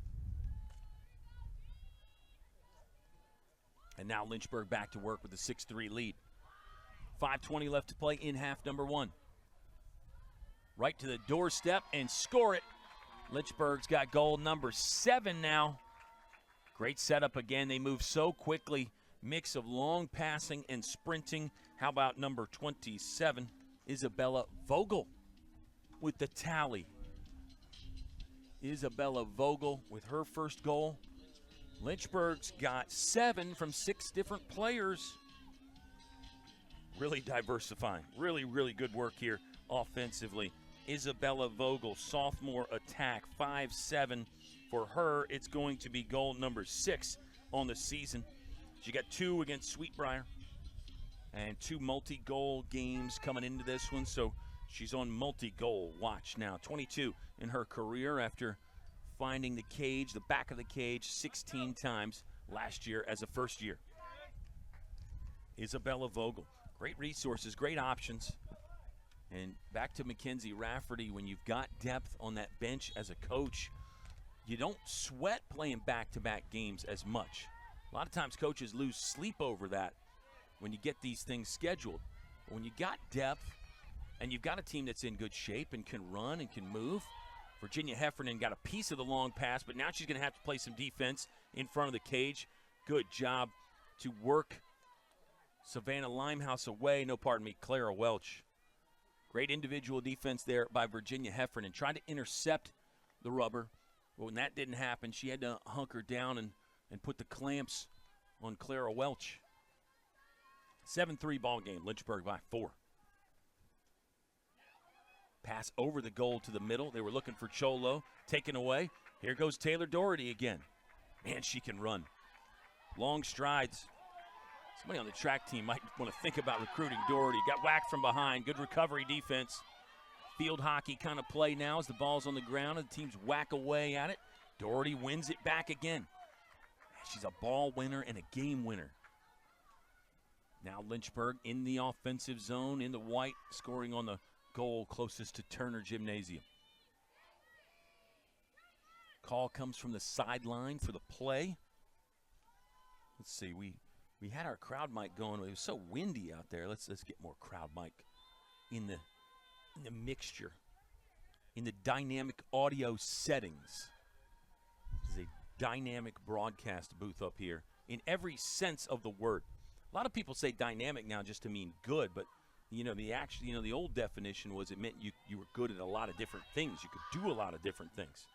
And now Lynchburg back to work with a 6-3 lead. 5:20 left to play in half number 1. Right to the doorstep and score it. Lynchburg's got goal number 7 now. Great setup again. They move so quickly. Mix of long passing and sprinting. How about number 27, Isabella Vogel with the tally. Isabella Vogel with her first goal. Lynchburg's got 7 from 6 different players. Really diversifying. Really, really good work here offensively. Isabella Vogel, sophomore attack, 5'7". For her, it's going to be goal number 6 on the season. She got 2 against Sweetbriar and 2 multi-goal games coming into this one, so she's on multi-goal watch now. 22 in her career after finding the cage, the back of the cage, 16 times last year as a first year. Isabella Vogel, great resources, great options. And back to Mackenzie Rafferty, when you've got depth on that bench as a coach, you don't sweat playing back-to-back games as much. A lot of times coaches lose sleep over that when you get these things scheduled. But when you got depth and you've got a team that's in good shape and can run and can move, Virginia Heffernan got a piece of the long pass, but now she's going to have to play some defense in front of the cage. Good job to work Savannah Limehouse away. No, pardon me, Clara Welch. Great individual defense there by Virginia Heffernan. Tried to intercept the rubber, but when that didn't happen, she had to hunker down and put the clamps on Clara Welch. 7-3 ball game. Lynchburg by 4. Pass over the goal to the middle. They were looking for Cholo. Taken away. Here goes Taylor Doherty again. Man, she can run. Long strides. Somebody on the track team might want to think about recruiting Doherty. Got whacked from behind. Good recovery defense. Field hockey kind of play now as the ball's on the ground and the teams whack away at it. Doherty wins it back again. She's a ball winner and a game winner. Now Lynchburg in the offensive zone, in the white, scoring on the goal closest to Turner Gymnasium. Call comes from the sideline for the play. Let's see, we had our crowd mic going. It was so windy out there. Let's get more crowd mic in the mixture, in the dynamic audio settings. This is a dynamic broadcast booth up here in every sense of the word. A lot of people say dynamic now just to mean good, but the old definition was it meant you were good at a lot of different things. You could do a lot of different things.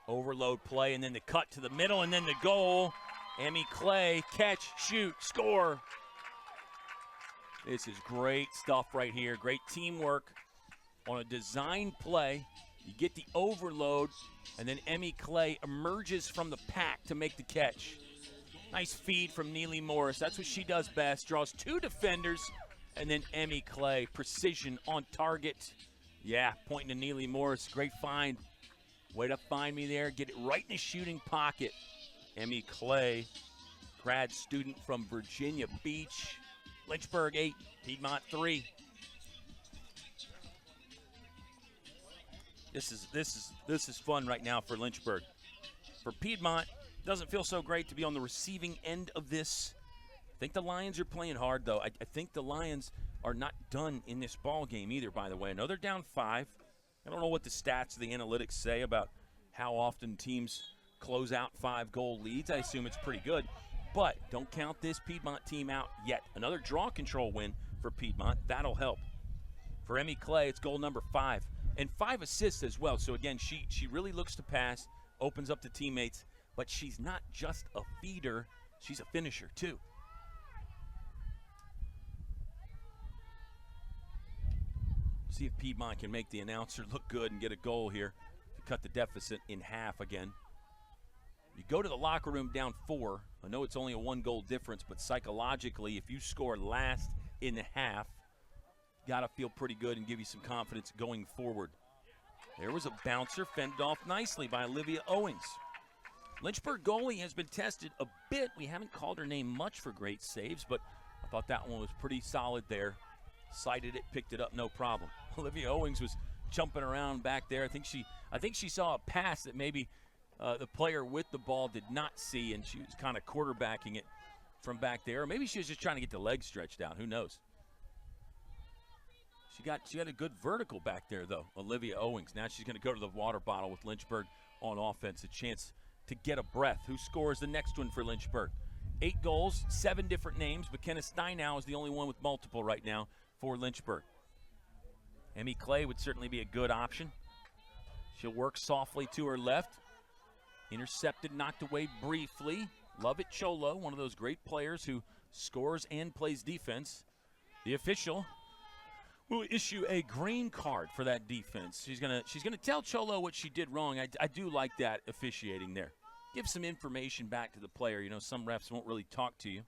Overload play, and then the cut to the middle, and then the goal. Emmy Clay, catch, shoot, score. This is great stuff right here. Great teamwork on a design play. You get the overload, and then Emmy Clay emerges from the pack to make the catch. Nice feed from Neely Morris. That's what she does best. Draws 2 defenders, and then Emmy Clay. Precision on target. Yeah, pointing to Neely Morris. Great find. Way to find me there. Get it right in the shooting pocket. Emmy Clay, grad student from Virginia Beach. Lynchburg 8, Piedmont 3. This is fun right now for Lynchburg. For Piedmont, doesn't feel so great to be on the receiving end of this. I think the Lions are playing hard, though. I think the Lions are not done in this ball game either, by the way. I know they're down 5. I don't know what the stats, the analytics say about how often teams close out 5-goal leads. I assume it's pretty good. But don't count this Piedmont team out yet. Another draw control win for Piedmont. That'll help. For Emmy Clay, it's goal number 5. And 5 assists as well. So, again, she really looks to pass, opens up to teammates. But she's not just a feeder. She's a finisher, too. See if Piedmont can make the announcer look good and get a goal here to cut the deficit in half again. You go to the locker room down 4. I know it's only a 1-goal difference, but psychologically, if you score last in the half, got to feel pretty good and give you some confidence going forward. There was a bouncer fended off nicely by Olivia Owings. Lynchburg goalie has been tested a bit. We haven't called her name much for great saves, but I thought that one was pretty solid there. Sighted it, picked it up, no problem. Olivia Owings was jumping around back there. I think she saw a pass that maybe the player with the ball did not see, and she was kind of quarterbacking it from back there. Or maybe she was just trying to get the legs stretched out. Who knows? She had a good vertical back there, though, Olivia Owings. Now she's going to go to the water bottle with Lynchburg on offense, a chance to get a breath. Who scores the next one for Lynchburg? 8 goals, 7 different names. McKenna Steinow is the only one with multiple right now for Lynchburg. Emmy Clay would certainly be a good option. She'll work softly to her left. Intercepted, knocked away briefly. Lovett Cholo, one of those great players who scores and plays defense. The official will issue a green card for that defense. She's gonna tell Cholo what she did wrong. I do like that officiating there. Give some information back to the player. You know, some refs won't really talk to you.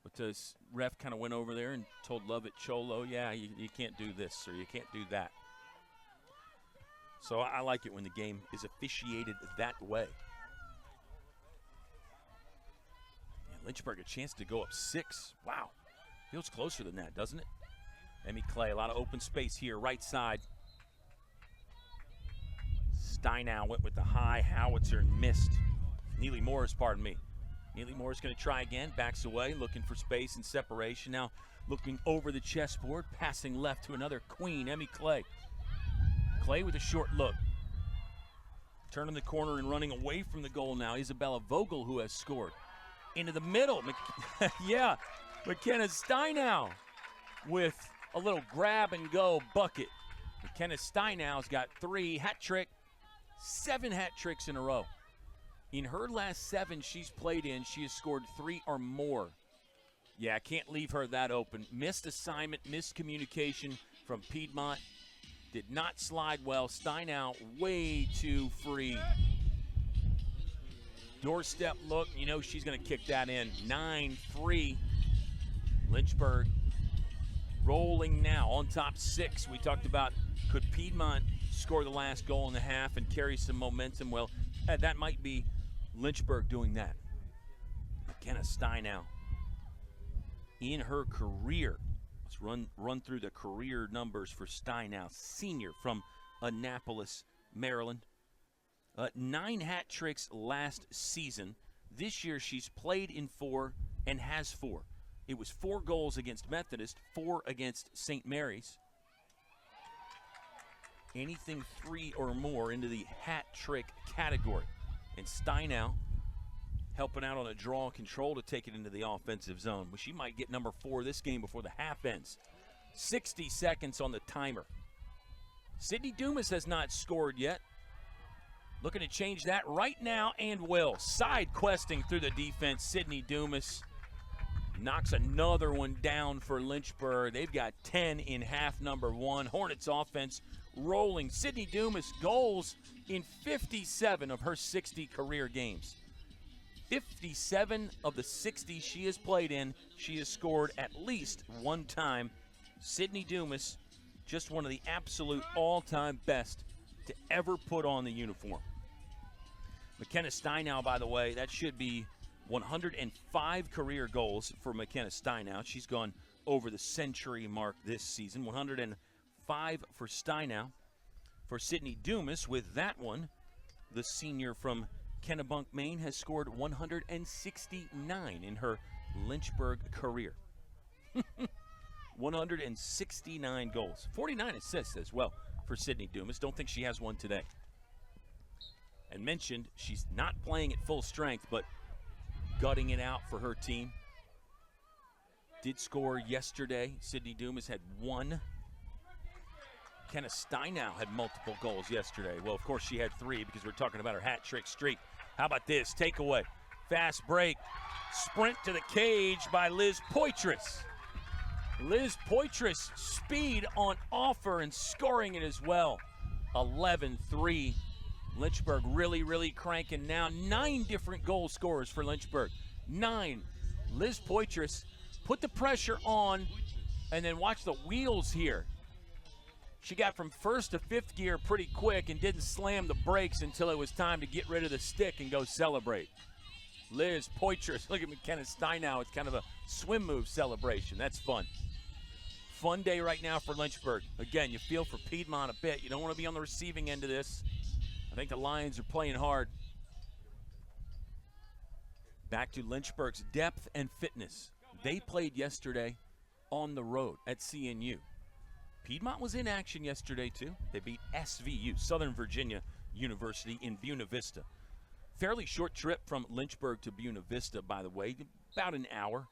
But the ref kind of went over there and told Lovett Cholo, yeah, you can't do this or you can't do that. So I like it when the game is officiated that way. Yeah, Lynchburg a chance to go up 6. Wow. Feels closer than that, doesn't it? Emmy Clay, a lot of open space here, right side. Steinow went with the high howitzer and missed. Neely Morris, pardon me. Neely Morris going to try again, backs away, looking for space and separation. Now looking over the chessboard, passing left to another queen, Emmy Clay. Clay with a short look. Turning the corner and running away from the goal now, Isabella Vogel, who has scored. Into the middle, yeah, McKenna Steinow with a little grab-and-go bucket. McKenna Steinow's got 3 hat trick, 7 hat tricks in a row. In her last 7 she's played in, she has scored 3 or more. Yeah, I can't leave her that open. Missed assignment, miscommunication from Piedmont. Did not slide well. Steinow way too free. Doorstep look, you know she's going to kick that in. 9-3. Lynchburg rolling now on top 6. We talked about could Piedmont score the last goal in the half and carry some momentum. Well, that might be Lynchburg doing that. McKenna Steinow in her career. Let's run through the career numbers for Steinow, senior from Annapolis, Maryland. 9 hat tricks last season. This year she's played in 4 and has 4. It was 4 goals against Methodist, 4 against St. Mary's. Anything 3 or more into the hat trick category. And Steinow helping out on a draw control to take it into the offensive zone. Well, she might get number 4 this game before the half ends. 60 seconds on the timer. Sydney Dumas has not scored yet. Looking to change that right now and will. Side questing through the defense. Sydney Dumas knocks another one down for Lynchburg. They've got 10 in half number 1. Hornets offense rolling. Sydney Dumas goals in 57 of her 60 career games. 57 of the 60 she has played in, she has scored at least one time. Sydney Dumas, just one of the absolute all-time best to ever put on the uniform. McKenna Steinow, by the way, that should be 105 career goals for McKenna Steinow. She's gone over the century mark this season. 105 for Steinow. For Sydney Dumas, with that one, the senior from Kennebunk, Maine, has scored 169 in her Lynchburg career. 169 goals. 49 assists as well for Sydney Dumas. Don't think she has one today. And mentioned she's not playing at full strength, but gutting it out for her team. Did score yesterday. Sydney Dumas had 1. Kenna Steinow had multiple goals yesterday. Well, of course, she had 3 because we're talking about her hat trick streak. How about this? Takeaway. Fast break. Sprint to the cage by Liz Poitras. Liz Poitras, speed on offer and scoring it as well. 11-3. Lynchburg really cranking now. 9 different goal scorers for Lynchburg. 9. Liz Poitras put the pressure on, and then watch the wheels here. She got from first to 5th gear pretty quick and didn't slam the brakes until it was time to get rid of the stick and go celebrate. Liz Poitras, look at McKenna Steinow. It's kind of a swim move celebration. That's fun. Fun day right now for Lynchburg. Again, you feel for Piedmont a bit. You don't want to be on the receiving end of this. I think the Lions are playing hard. Back to Lynchburg's depth and fitness. They played yesterday on the road at CNU. Piedmont was in action yesterday, too. They beat SVU, Southern Virginia University, in Buena Vista. Fairly short trip from Lynchburg to Buena Vista, by the way, about an hour.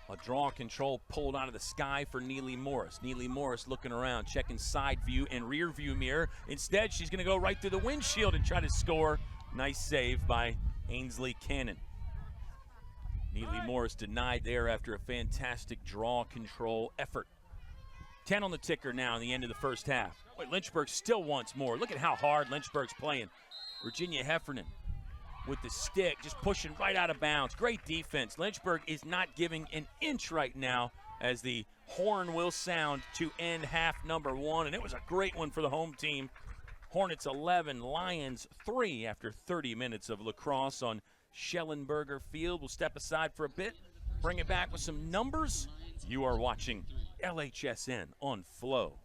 A draw control pulled out of the sky for Neely Morris. Neely Morris looking around, checking side view and rear view mirror. Instead, she's going to go right through the windshield and try to score. Nice save by Ainsley Cannon. Neely Morris denied there after a fantastic draw control effort. 10 on the ticker now in the end of the first half. Wait, Lynchburg still wants more. Look at how hard Lynchburg's playing. Virginia Heffernan with the stick, just pushing right out of bounds. Great defense. Lynchburg is not giving an inch right now as the horn will sound to end half number 1, and it was a great one for the home team. Hornets 11, Lions 3 after 30 minutes of lacrosse on Schellenberger Field. We'll step aside for a bit, bring it back with some numbers. You are watching LHSN on Flow.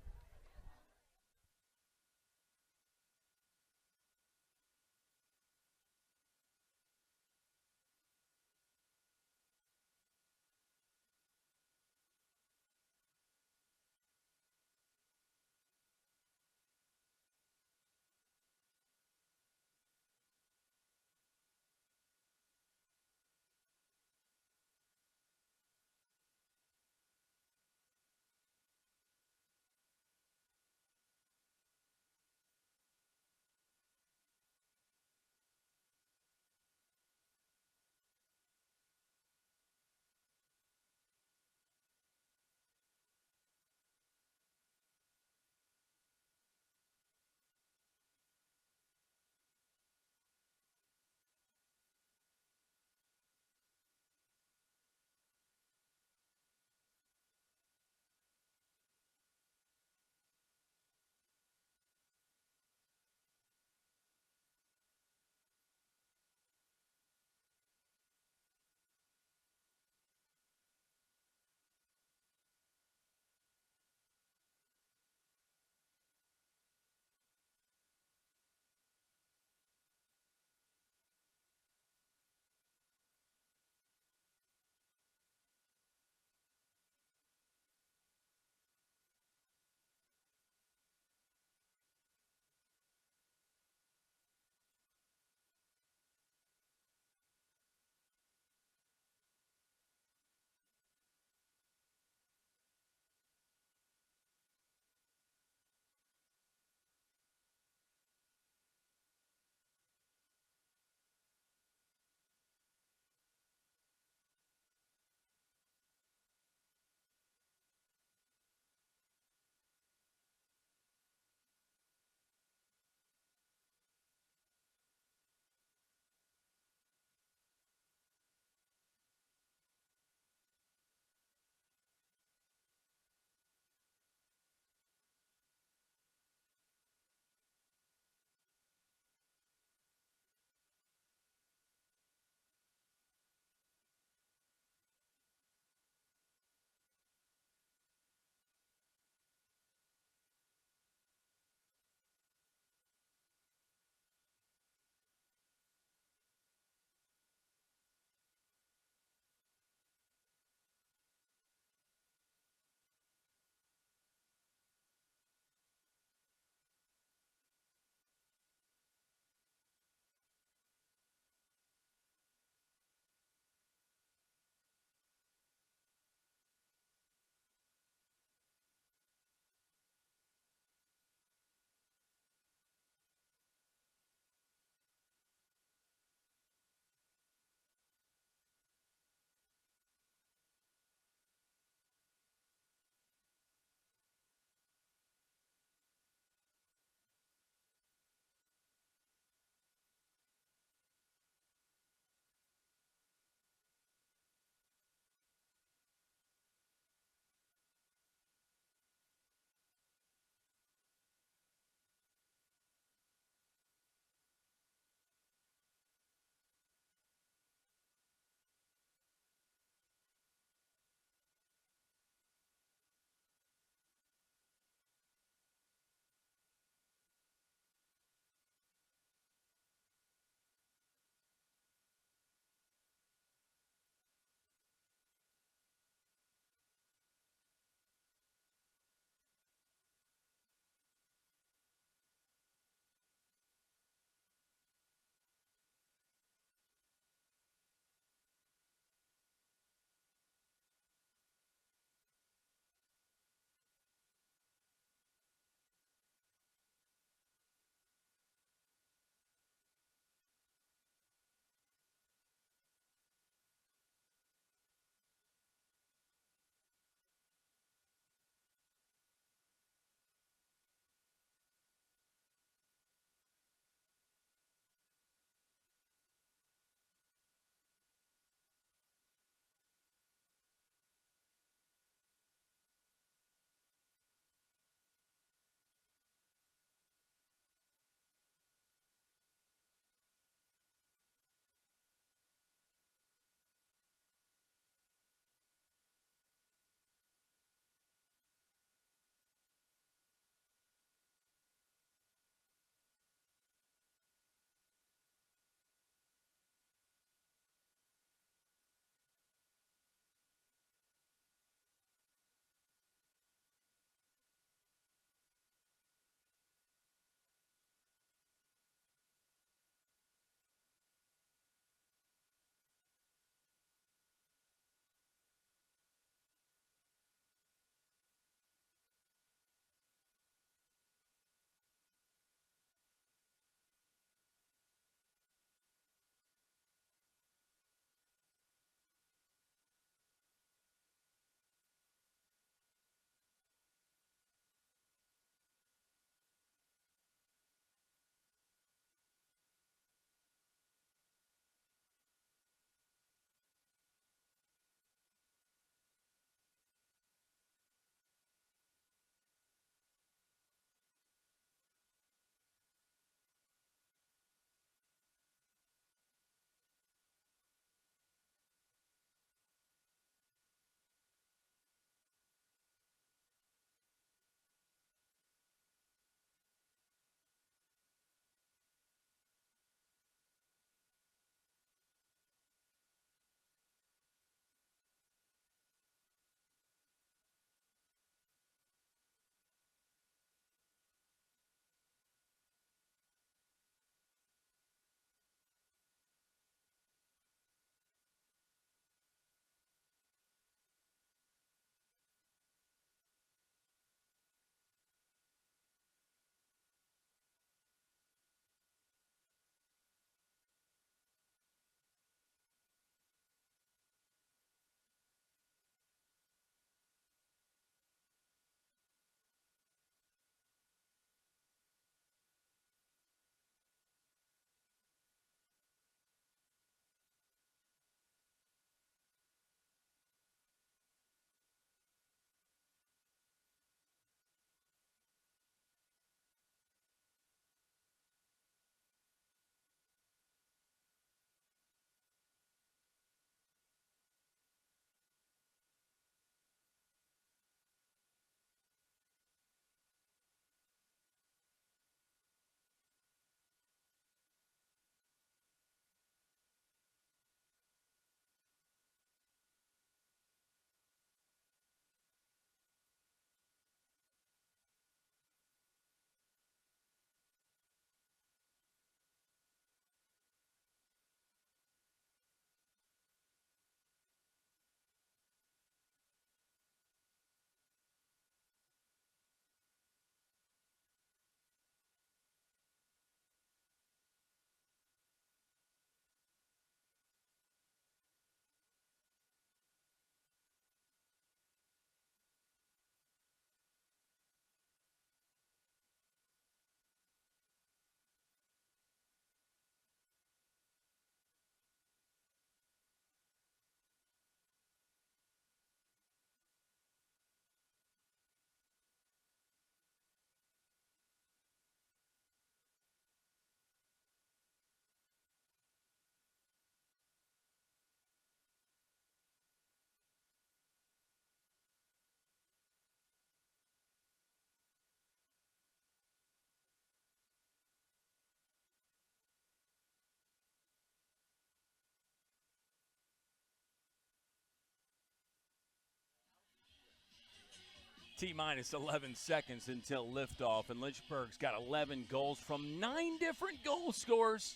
T-minus 11 seconds until liftoff, and Lynchburg's got 11 goals from 9 different goal scorers.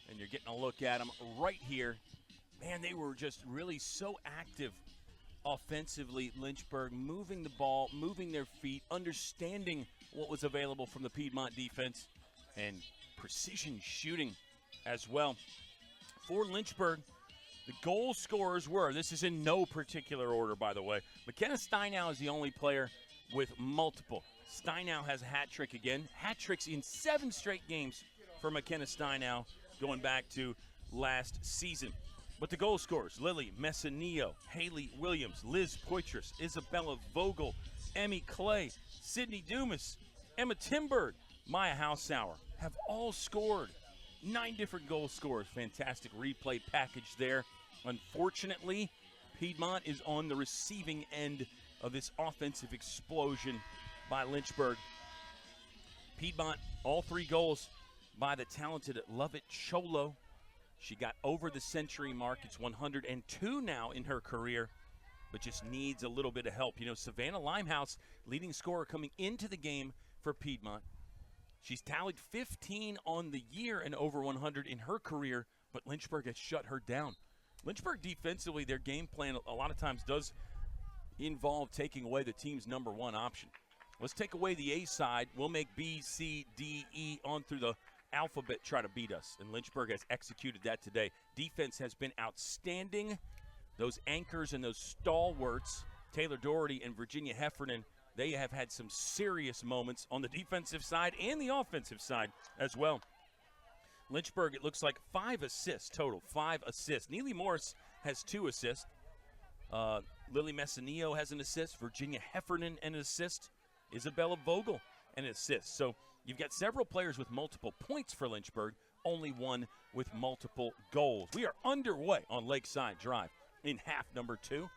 And you're getting a look at them right here. Man, they were just really so active offensively, Lynchburg, moving the ball, moving their feet, understanding what was available from the Piedmont defense, and precision shooting as well. For Lynchburg, the goal scorers were, this is in no particular order, by the way. McKenna Steinow is the only player with multiple. Steinow has a hat trick again. Hat tricks in 7 straight games for McKenna Steinow going back to last season. But the goal scorers, Lily Messinillo, Haley Williams, Liz Poitras, Isabella Vogel, Emmy Clay, Sydney Dumas, Emma Timbird, Maya Hausauer, have all scored. 9 different goal scorers. Fantastic replay package there. Unfortunately, Piedmont is on the receiving end of this offensive explosion by Lynchburg. Piedmont, all 3 goals by the talented Lovett Cholo. She got over the century mark. It's 102 now in her career, but just needs a little bit of help. You know, Savannah Limehouse, leading scorer coming into the game for Piedmont. She's tallied 15 on the year and over 100 in her career, but Lynchburg has shut her down. Lynchburg defensively, their game plan a lot of times does involve taking away the team's number 1 option. Let's take away the A side. We'll make B, C, D, E on through the alphabet try to beat us, and Lynchburg has executed that today. Defense has been outstanding. Those anchors and those stalwarts, Taylor Doherty and Virginia Heffernan, they have had some serious moments on the defensive side and the offensive side as well. Lynchburg, it looks like 5 assists total, 5 assists. Neely Morris has 2 assists. Lily Messinillo has an assist. Virginia Heffernan an assist. Isabella Vogel an assist. So you've got several players with multiple points for Lynchburg, only one with multiple goals. We are underway on Lakeside Drive in half number 2.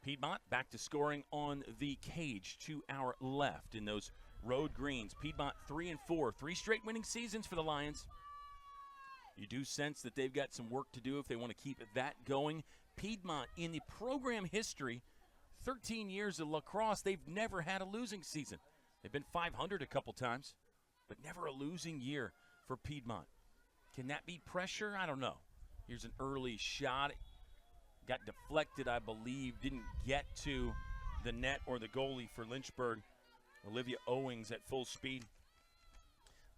Piedmont back to scoring on the cage to our left in those road greens. Piedmont 3-4, 3 straight winning seasons for the Lions. You do sense that they've got some work to do if they want to keep that going. Piedmont, in the program history, 13 years of lacrosse, they've never had a losing season. They've been 500 a couple times, but never a losing year for Piedmont. Can that be pressure? I don't know. Here's an early shot. Got deflected, I believe. Didn't get to the net or the goalie for Lynchburg. Olivia Owings at full speed.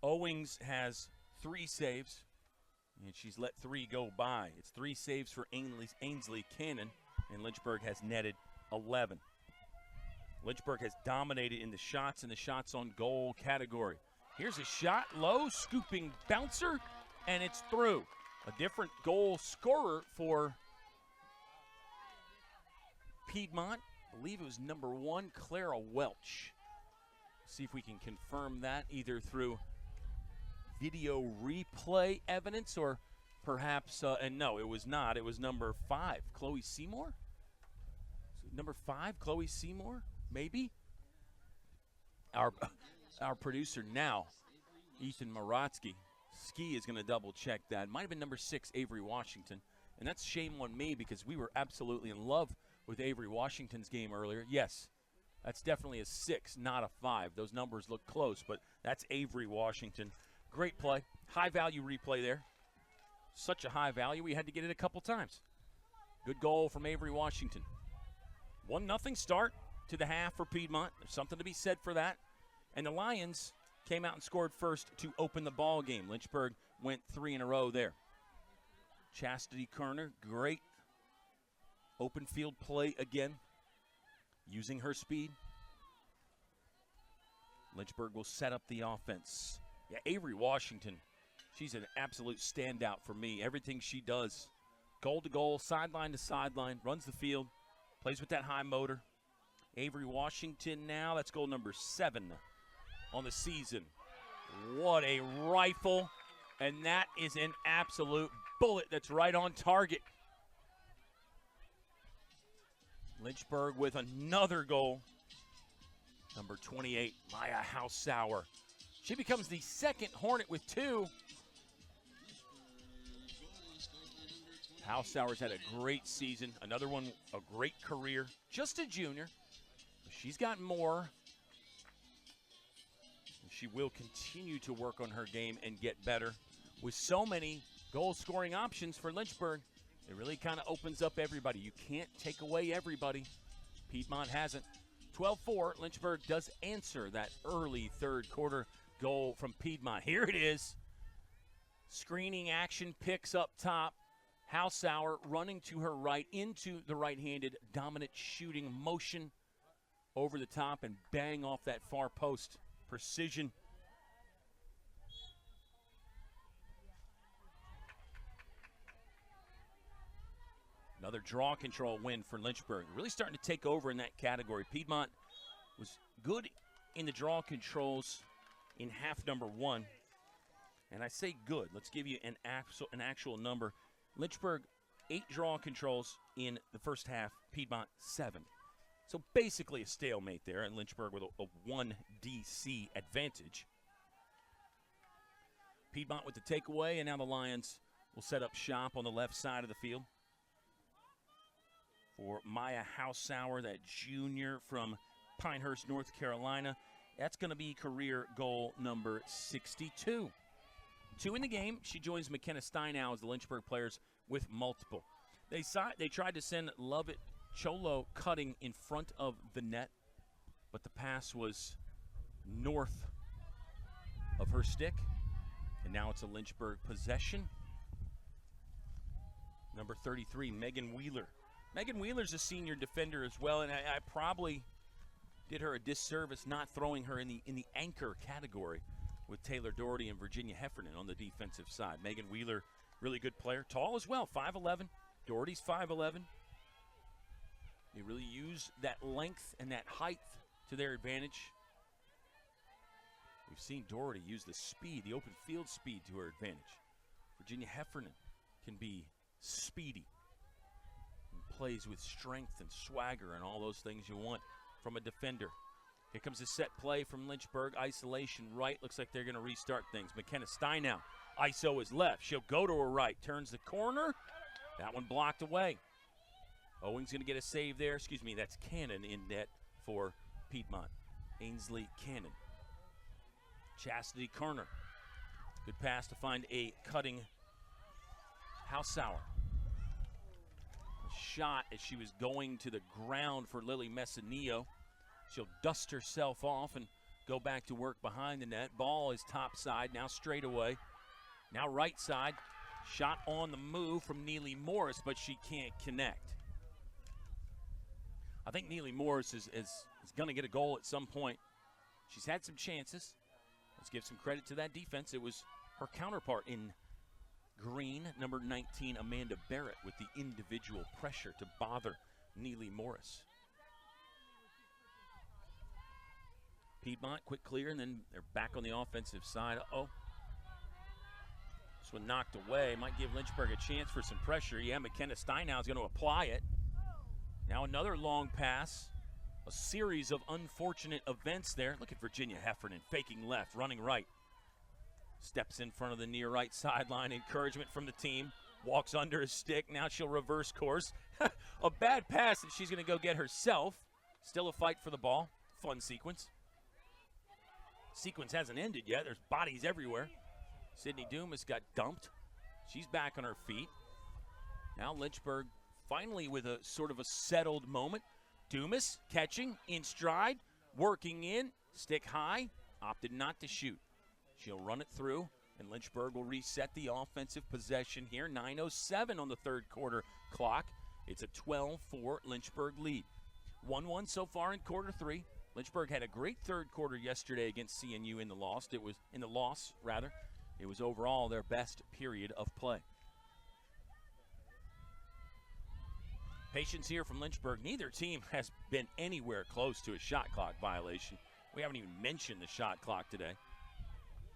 Owings has 3 saves, and she's let 3 go by. It's 3 saves for Ainsley Cannon, and Lynchburg has netted 11. Lynchburg has dominated in the shots and the shots on goal category. Here's a shot, low, scooping bouncer, and it's through. A different goal scorer for Piedmont. I believe it was number 1, Clara Welch. See if we can confirm that either through video replay evidence or perhaps, and no, it was not. It was number 5, Chloe Seymour. Number 5, Chloe Seymour, maybe? Our producer now, Ethan Maratsky, Ski is going to double check that. Might have been number 6, Avery Washington. And that's shame on me because we were absolutely in love with Avery Washington's game earlier. Yes, that's definitely a 6, not a 5. Those numbers look close, but that's Avery Washington. Great play. High-value replay there. Such a high value, we had to get it a couple times. Good goal from Avery Washington. 1-0 start to the half for Piedmont. There's something to be said for that. And the Lions came out and scored first to open the ball game. Lynchburg went 3 in a row there. Chastity Kerner, great open field play again, using her speed. Lynchburg will set up the offense. Yeah, Avery Washington, she's an absolute standout for me. Everything she does, goal to goal, sideline to sideline, runs the field, plays with that high motor. Avery Washington now, that's goal number 7 on the season. What a rifle, and that is an absolute bullet that's right on target. Lynchburg with another goal. Number 28, Maya Hausauer. She becomes the second Hornet with 2. Hausauer's had a great season. Another one, a great career. Just a junior. She's got more. She will continue to work on her game and get better. With so many goal-scoring options for Lynchburg, it really kind of opens up everybody. You can't take away everybody. Piedmont hasn't. 12-4, Lynchburg does answer that early third quarter goal from Piedmont. Here it is. Screening action, picks up top. Hausauer running to her right into the right-handed dominant shooting motion over the top and bang off that far post. Precision. Another draw control win for Lynchburg. Really starting to take over in that category. Piedmont was good in the draw controls in half number 1. And I say good. Let's give you an actual number. Lynchburg, 8 draw controls in the first half. Piedmont, 7. So basically a stalemate there, and Lynchburg with a 1 DC advantage. Piedmont with the takeaway, and now the Lions will set up shop on the left side of the field. For Maya Hausauer, that junior from Pinehurst, North Carolina. That's going to be career goal number 62. 2 in the game. She joins McKenna Steinow as the Lynchburg players with multiple. They tried to send Lovett Cholo cutting in front of the net, but the pass was north of her stick, and now it's a Lynchburg possession. Number 33, Megan Wheeler. Megan Wheeler's a senior defender as well, and I probably did her a disservice not throwing her in the anchor category with Taylor Doherty and Virginia Heffernan on the defensive side. Megan Wheeler, really good player. Tall as well, 5'11". Doherty's 5'11". They really use that length and that height to their advantage. We've seen Doherty use the speed, the open field speed to her advantage. Virginia Heffernan can be speedy and plays with strength and swagger and all those things you want from a defender. Here comes a set play from Lynchburg. Isolation right. Looks like they're going to restart things. McKenna Steinow. ISO is left. She'll go to her right. Turns the corner. That one blocked away. Owing's going to get a save there. Excuse me, that's Cannon in net for Piedmont. Ainsley Cannon. Chastity Kerner. Good pass to find a cutting Hausauer. A shot as she was going to the ground for Lily Messinillo. She'll dust herself off and go back to work behind the net. Ball is top side, now straight away. Now right side. Shot on the move from Neely Morris, but she can't connect. I think Neely Morris is going to get a goal at some point. She's had some chances. Let's give some credit to that defense. It was her counterpart in green, number 19, Amanda Barrett, with the individual pressure to bother Neely Morris. Piedmont, quick clear, and then they're back on the offensive side. Uh-oh. This one knocked away. Might give Lynchburg a chance for some pressure. Yeah, McKenna Steinow is going to apply it. Now another long pass. A series of unfortunate events there. Look at Virginia Heffernan faking left, running right. Steps in front of the near right sideline. Encouragement from the team. Walks under his stick. Now she'll reverse course. A bad pass that she's going to go get herself. Still a fight for the ball. Fun sequence. Sequence hasn't ended yet. There's bodies everywhere. Sydney Dumas got dumped. She's back on her feet. Now Lynchburg finally with a sort of a settled moment. Dumas catching in stride, working in, stick high, opted not to shoot. She'll run it through, and Lynchburg will reset the offensive possession here. 9:07 on the third quarter clock. It's a 12-4 Lynchburg lead. 1-1 so far in quarter 3. Lynchburg had a great third quarter yesterday against CNU in the loss. It was overall their best period of play. Patience here from Lynchburg. Neither team has been anywhere close to a shot clock violation. We haven't even mentioned the shot clock today.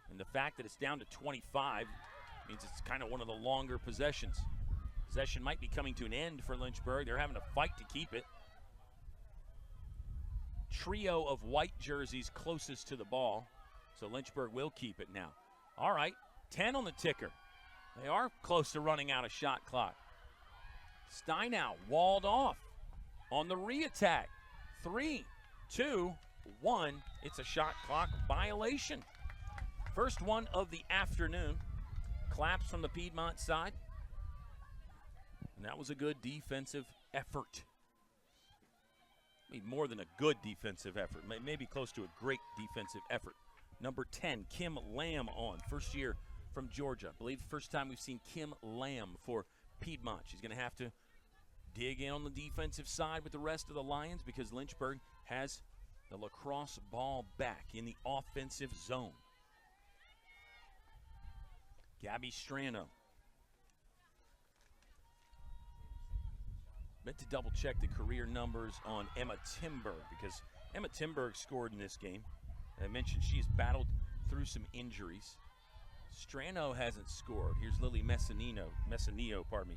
And the fact that it's down to 25 means it's kind of one of the longer possessions. Possession might be coming to an end for Lynchburg. They're having a fight to keep it. Trio of white jerseys closest to the ball. So Lynchburg will keep it now. All right, 10 on the ticker. They are close to running out of shot clock. Steinow walled off on the re-attack. 3, 2-1. It's a shot clock violation. First one of the afternoon. Claps from the Piedmont side. And that was a good defensive effort. Maybe more than a good defensive effort. Maybe close to a great defensive effort. Number 10, Kim Lamb on. First year from Georgia. I believe first time we've seen Kim Lamb for Piedmont. She's going to have to dig in on the defensive side with the rest of the Lions because Lynchburg has the lacrosse ball back in the offensive zone. Gabby Strano. Meant to double check the career numbers on Emma Timberg because Emma Timberg scored in this game. I mentioned she's battled through some injuries. Strano hasn't scored. Here's Lily Messinillo,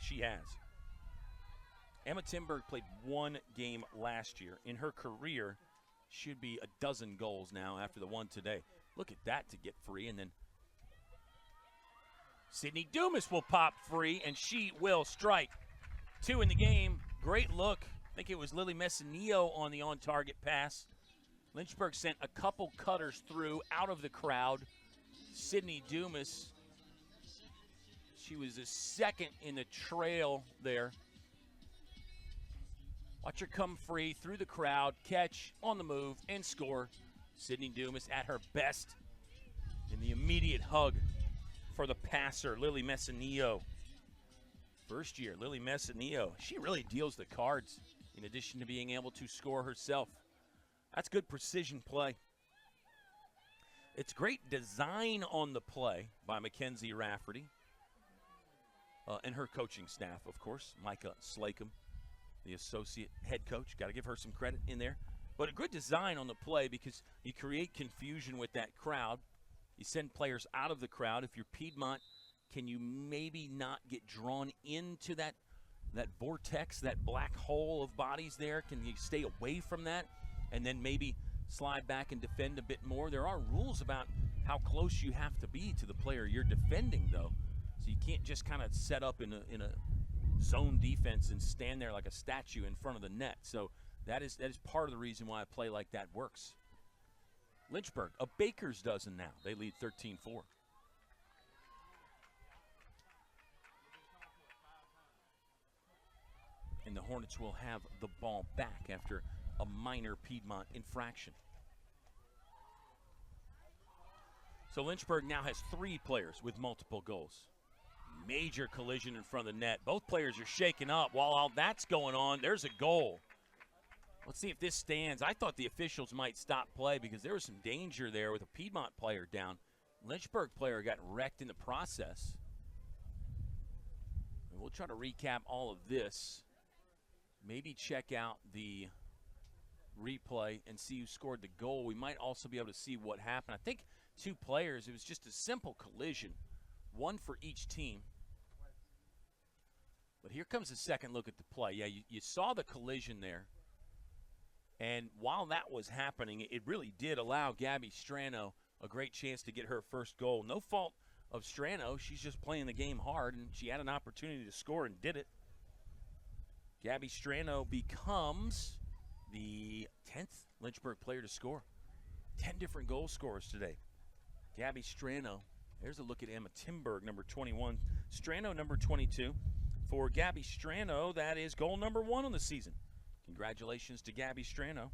she has. Emma Timberg played one game last year. In her career, should be a dozen goals now after the one today. Look at that to get free, and then Sydney Dumas will pop free, and she will strike. 2 in the game. Great look. I think it was Lily Messinillo on the on-target pass. Lynchburg sent a couple cutters through out of the crowd. Sydney Dumas, she was a second in the trail there. Watch her come free through the crowd, catch, on the move, and score. Sydney Dumas at her best in the immediate hug for the passer, Lily Messinillo. First year, Lily Messinillo, she really deals the cards in addition to being able to score herself. That's good precision play. It's great design on the play by Mackenzie Rafferty and her coaching staff, of course. Micah Slacum, the associate head coach. Got to give her some credit in there. But a good design on the play because you create confusion with that crowd. You send players out of the crowd. If you're Piedmont, can you maybe not get drawn into that vortex, that black hole of bodies there? Can you stay away from that and then maybe slide back and defend a bit more? There are rules about how close you have to be to the player you're defending, though. So you can't just kind of set up in a zone defense and stand there like a statue in front of the net. So that is part of the reason why a play like that works. Lynchburg, a baker's dozen now. They lead 13-4. And the Hornets will have the ball back after a minor Piedmont infraction. So Lynchburg now has 3 players with multiple goals. Major collision in front of the net. Both players are shaken up. While all that's going on, there's a goal. Let's see if this stands. I thought the officials might stop play because there was some danger there with a Piedmont player down. Lynchburg player got wrecked in the process. And we'll try to recap all of this. Maybe check out the replay and see who scored the goal. We might also be able to see what happened. I think 2 players. It was just a simple collision, one for each team. But here comes a second look at the play. Yeah, you saw the collision there. And while that was happening, it really did allow Gabby Strano a great chance to get her first goal. No fault of Strano. She's just playing the game hard, and she had an opportunity to score and did it. Gabby Strano becomes the 10th Lynchburg player to score. 10 different goal scorers today. Gabby Strano. There's a look at Emma Timberg, number 21. Strano, number 22. For Gabby Strano, that is goal number 1 on the season. Congratulations to Gabby Strano.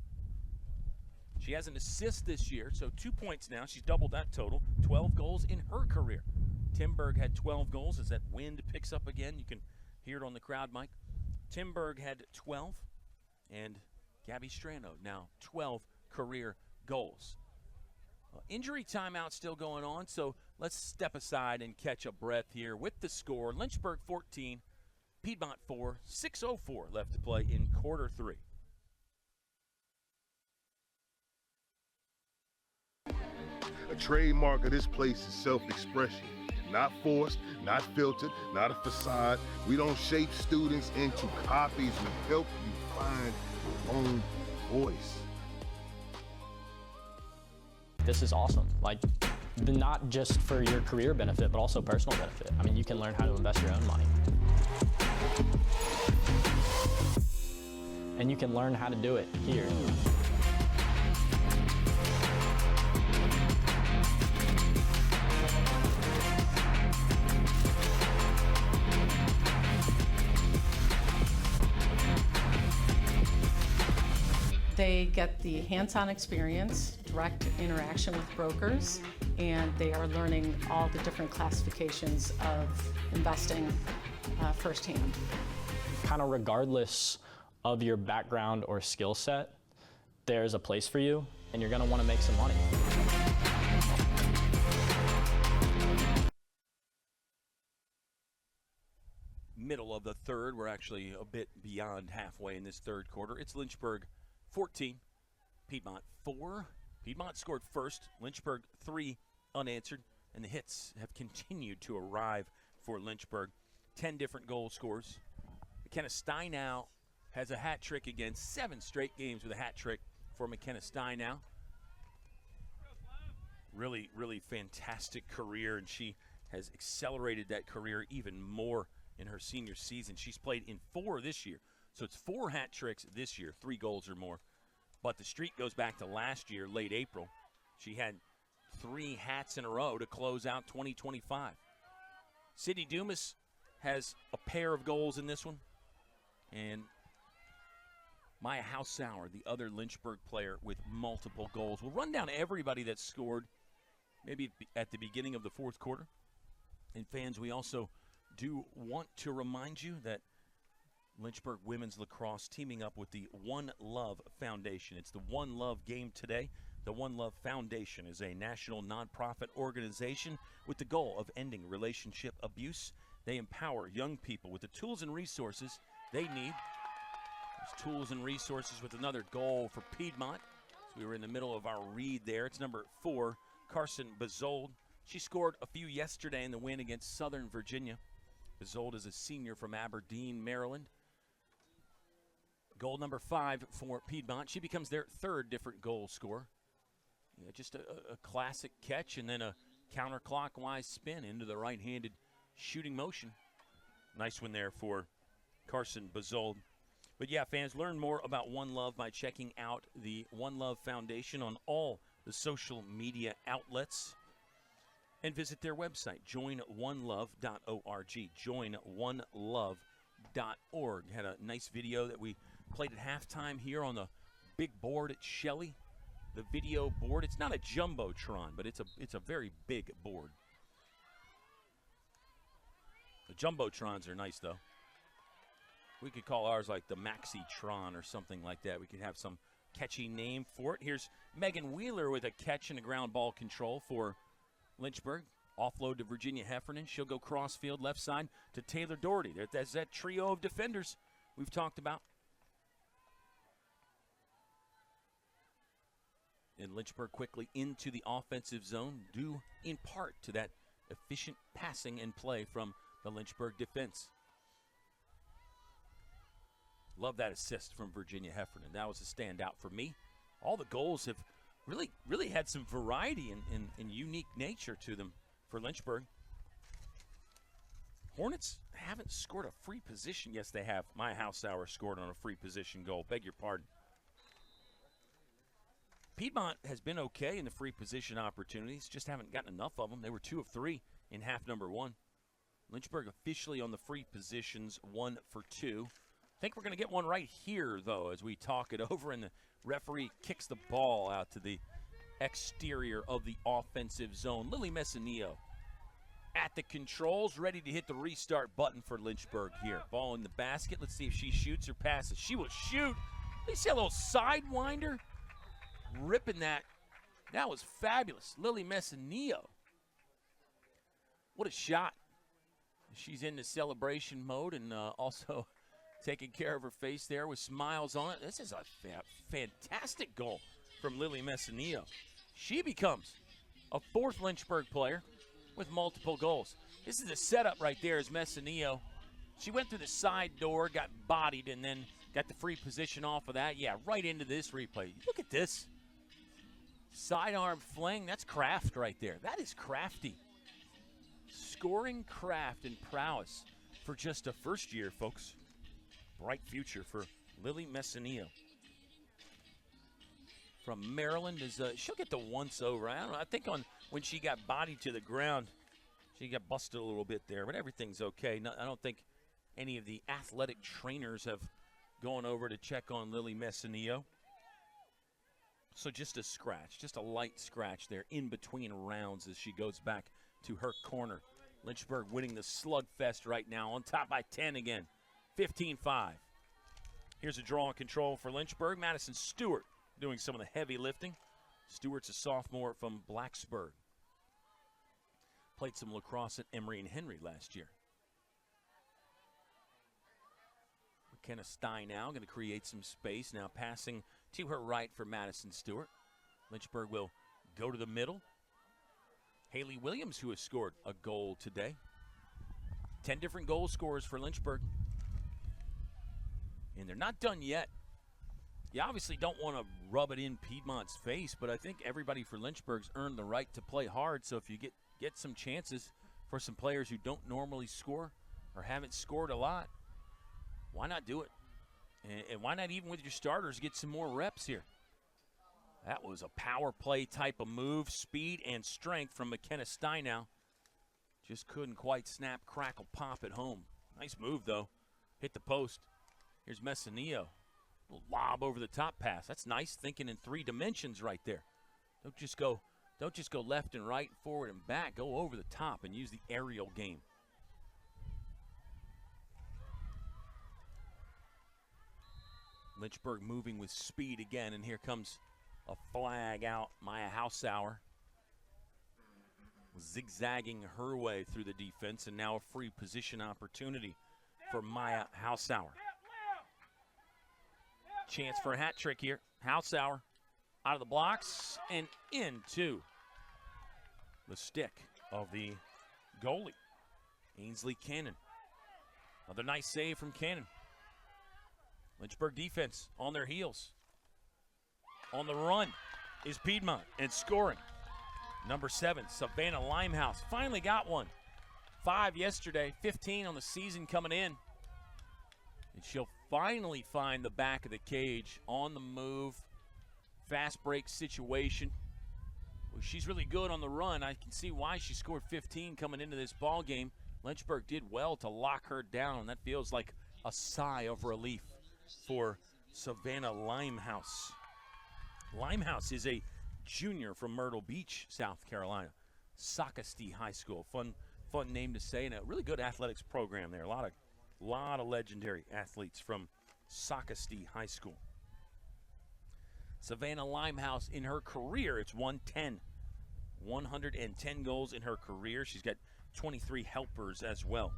She has an assist this year, so 2 points now. She's doubled that total. 12 goals in her career. Timberg had 12 goals. As that wind picks up again, you can hear it on the crowd, Mike. Timberg had 12, and Gabby Strano now 12 career goals. Injury timeout still going on, so let's step aside and catch a breath here with the score. Lynchburg 14, Piedmont 4, 6:04 left to play in quarter 3. A trademark of this place is self-expression. Not forced, not filtered, not a facade. We don't shape students into copies. We help you find your own voice. This is awesome. Like, not just for your career benefit, but also personal benefit. I mean, you can learn how to invest your own money. And you can learn how to do it here. They get the hands-on experience, direct interaction with brokers, and they are learning all the different classifications of investing firsthand. Kind of regardless of your background or skill set, there's a place for you, and you're going to want to make some money. Middle of the third. We're actually a bit beyond halfway in this third quarter. It's Lynchburg 14, Piedmont 4. Piedmont scored first, Lynchburg 3 unanswered, and the hits have continued to arrive for Lynchburg. 10 different goal scores. McKenna Steinow has a hat trick again. 7 straight games with a hat trick for McKenna Steinow. Really, really fantastic career, and she has accelerated that career even more in her senior season. She's played in 4 this year. So it's 4 hat tricks this year, 3 goals or more. But the streak goes back to last year, late April. She had 3 hats in a row to close out 2025. Sydney Dumas has a pair of goals in this one. And Maya Hausauer, the other Lynchburg player with multiple goals. We'll run down everybody that scored maybe at the beginning of the fourth quarter. And fans, we also do want to remind you that Lynchburg Women's Lacrosse teaming up with the One Love Foundation. It's the One Love game today. The One Love Foundation is a national nonprofit organization with the goal of ending relationship abuse. They empower young people with the tools and resources they need. There's tools and resources with another goal for Piedmont. So we were in the middle of our read there. It's number 4, Carson Bezold. She scored a few yesterday in the win against Southern Virginia. Bezold is a senior from Aberdeen, Maryland. Goal number 5 for Piedmont. She becomes their 3rd different goal scorer. Yeah, just a classic catch and then a counterclockwise spin into the right-handed shooting motion. Nice one there for Carson Bezold. But yeah, fans, learn more about One Love by checking out the One Love Foundation on all the social media outlets. And visit their website, joinonelove.org. Joinonelove.org. Had a nice video that we played at halftime here on the big board at Shelley. The video board. It's not a jumbotron, but it's a very big board. The jumbotrons are nice, though. We could call ours like the Maxitron or something like that. We could have some catchy name for it. Here's Megan Wheeler with a catch and a ground ball control for Lynchburg. Offload to Virginia Heffernan. She'll go crossfield left side to Taylor Doherty. That's that trio of defenders we've talked about. And Lynchburg quickly into the offensive zone, due in part to that efficient passing and play from the Lynchburg defense. Love that assist from Virginia Heffernan. That was a standout for me. All the goals have really had some variety and unique nature to them for Lynchburg. Hornets haven't scored a free position. Yes, they have. Maya Hausauer scored on a free position goal. Beg your pardon. Piedmont has been okay in the free position opportunities, just haven't gotten enough of them. They were 2 of 3 in half number 1. Lynchburg officially on the free positions, 1 for 2. I think we're going to get one right here, though, as we talk it over, and the referee kicks the ball out to the exterior of the offensive zone. Lily Messinillo at the controls, ready to hit the restart button for Lynchburg here. Ball in the basket. Let's see if she shoots or passes. She will shoot. You see a little sidewinder? Ripping that. That was fabulous. Lily Messinillo. What a shot. She's in the celebration mode and also taking care of her face there with smiles on it. This is a fantastic goal from Lily Messinillo. She becomes a 4th Lynchburg player with multiple goals. This is a setup right there as Messinillo. She went through the side door, got bodied, and then got the free position off of that. Yeah, right into this replay. Look at this. Sidearm fling. That's craft right there. That is crafty. Scoring craft and prowess for just a first year, folks. Bright future for Lily Messinillo. From Maryland, she'll get the once over. I don't know. I think when she got bodied to the ground, she got busted a little bit there, but everything's okay. No, I don't think any of the athletic trainers have gone over to check on Lily Messinillo. So just a scratch, just a light scratch there in between rounds as she goes back to her corner. Lynchburg winning the slugfest right now, on top by 10 again, 15-5. Here's a draw and control for Lynchburg. Madison Stewart doing some of the heavy lifting. Stewart's a sophomore from Blacksburg. Played some lacrosse at Emory and Henry last year. McKenna Stein now going to create some space. Now passing to her right for Madison Stewart. Lynchburg will go to the middle. Haley Williams, who has scored a goal today. 10 different goal scorers for Lynchburg. And they're not done yet. You obviously don't want to rub it in Piedmont's face, but I think everybody for Lynchburg's earned the right to play hard. So if you get some chances for some players who don't normally score or haven't scored a lot, why not do it? And why not, even with your starters, get some more reps here? That was a power play type of move, speed and strength from McKenna Steinow. Just couldn't quite snap, crackle, pop at home. Nice move, though. Hit the post. Here's Messinillo. Little lob over the top pass. That's nice thinking in 3 dimensions right there. Don't just go left and right, forward and back. Go over the top and use the aerial game. Lynchburg moving with speed again, and here comes a flag out. Maya Hausauer zigzagging her way through the defense, and now a free position opportunity for Maya Hausauer. Chance for a hat trick here. Hausauer out of the blocks and into the stick of the goalie, Ainsley Cannon. Another nice save from Cannon. Lynchburg defense on their heels. On the run is Piedmont, and scoring. Number 7, Savannah Limehouse, finally got one. 5 yesterday, 15 on the season coming in. And she'll finally find the back of the cage on the move. Fast break situation. Well, she's really good on the run. I can see why she scored 15 coming into this ball game. Lynchburg did well to lock her down. That feels like a sigh of relief for Savannah Limehouse. Limehouse is a junior from Myrtle Beach, South Carolina. Socastee High School. Fun name to say, and a really good athletics program there. A lot of legendary athletes from Socastee High School. Savannah Limehouse, in her career, it's 110. 110 goals in her career. She's got 23 helpers as well.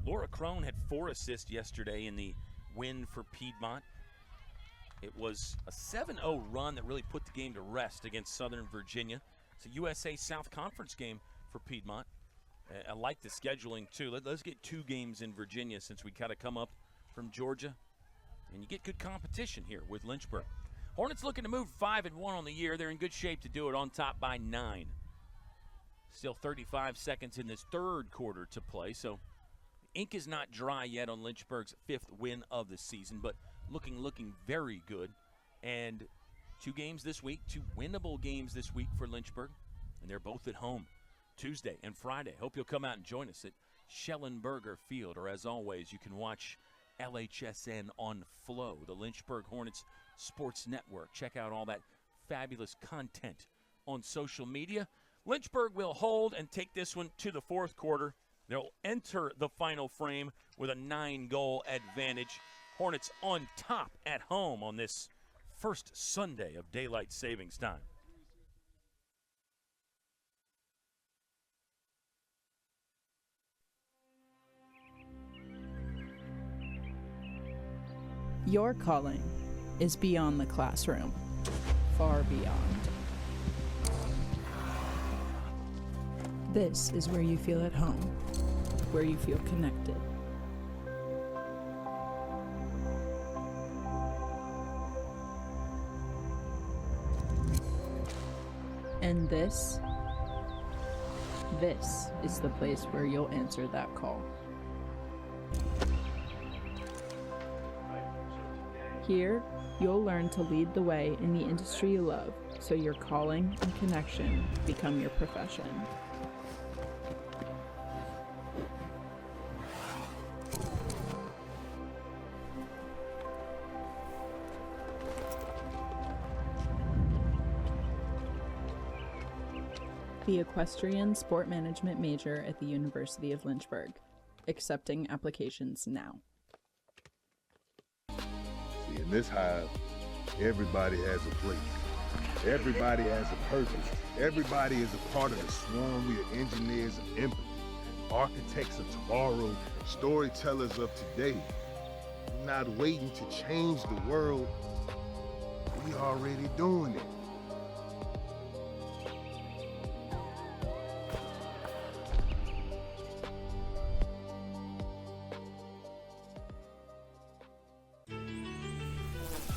Laura Crone had 4 assists yesterday in the win for Piedmont. It was a 7-0 run that really put the game to rest against Southern Virginia. It's a USA South Conference game for Piedmont. I like the scheduling, too. Let's get 2 games in Virginia since we kind of come up from Georgia. And you get good competition here with Lynchburg. Hornets looking to move 5-1 on the year. They're in good shape to do it, on top by 9. Still 35 seconds in this third quarter to play, so ink is not dry yet on Lynchburg's 5th win of the season, but looking very good. And 2 games this week, 2 winnable games this week for Lynchburg, and they're both at home Tuesday and Friday. Hope you'll come out and join us at Schellenberger Field, or as always, you can watch LHSN on Flo, the Lynchburg Hornets Sports Network. Check out all that fabulous content on social media. Lynchburg will hold and take this one to the 4th quarter. They'll enter the final frame with a 9-goal advantage. Hornets on top at home on this first Sunday of daylight savings time. Your calling is beyond the classroom, far beyond. This is where you feel at home, where you feel connected. And this is the place where you'll answer that call. Here, you'll learn to lead the way in the industry you love, so your calling and connection become your profession. the equestrian sport management major at the University of Lynchburg. Accepting applications now. See, in this hive, everybody has a place. Everybody has a purpose. Everybody is a part of the swarm. We are engineers of empathy, architects of tomorrow, storytellers of today. We're not waiting to change the world. We already doing it.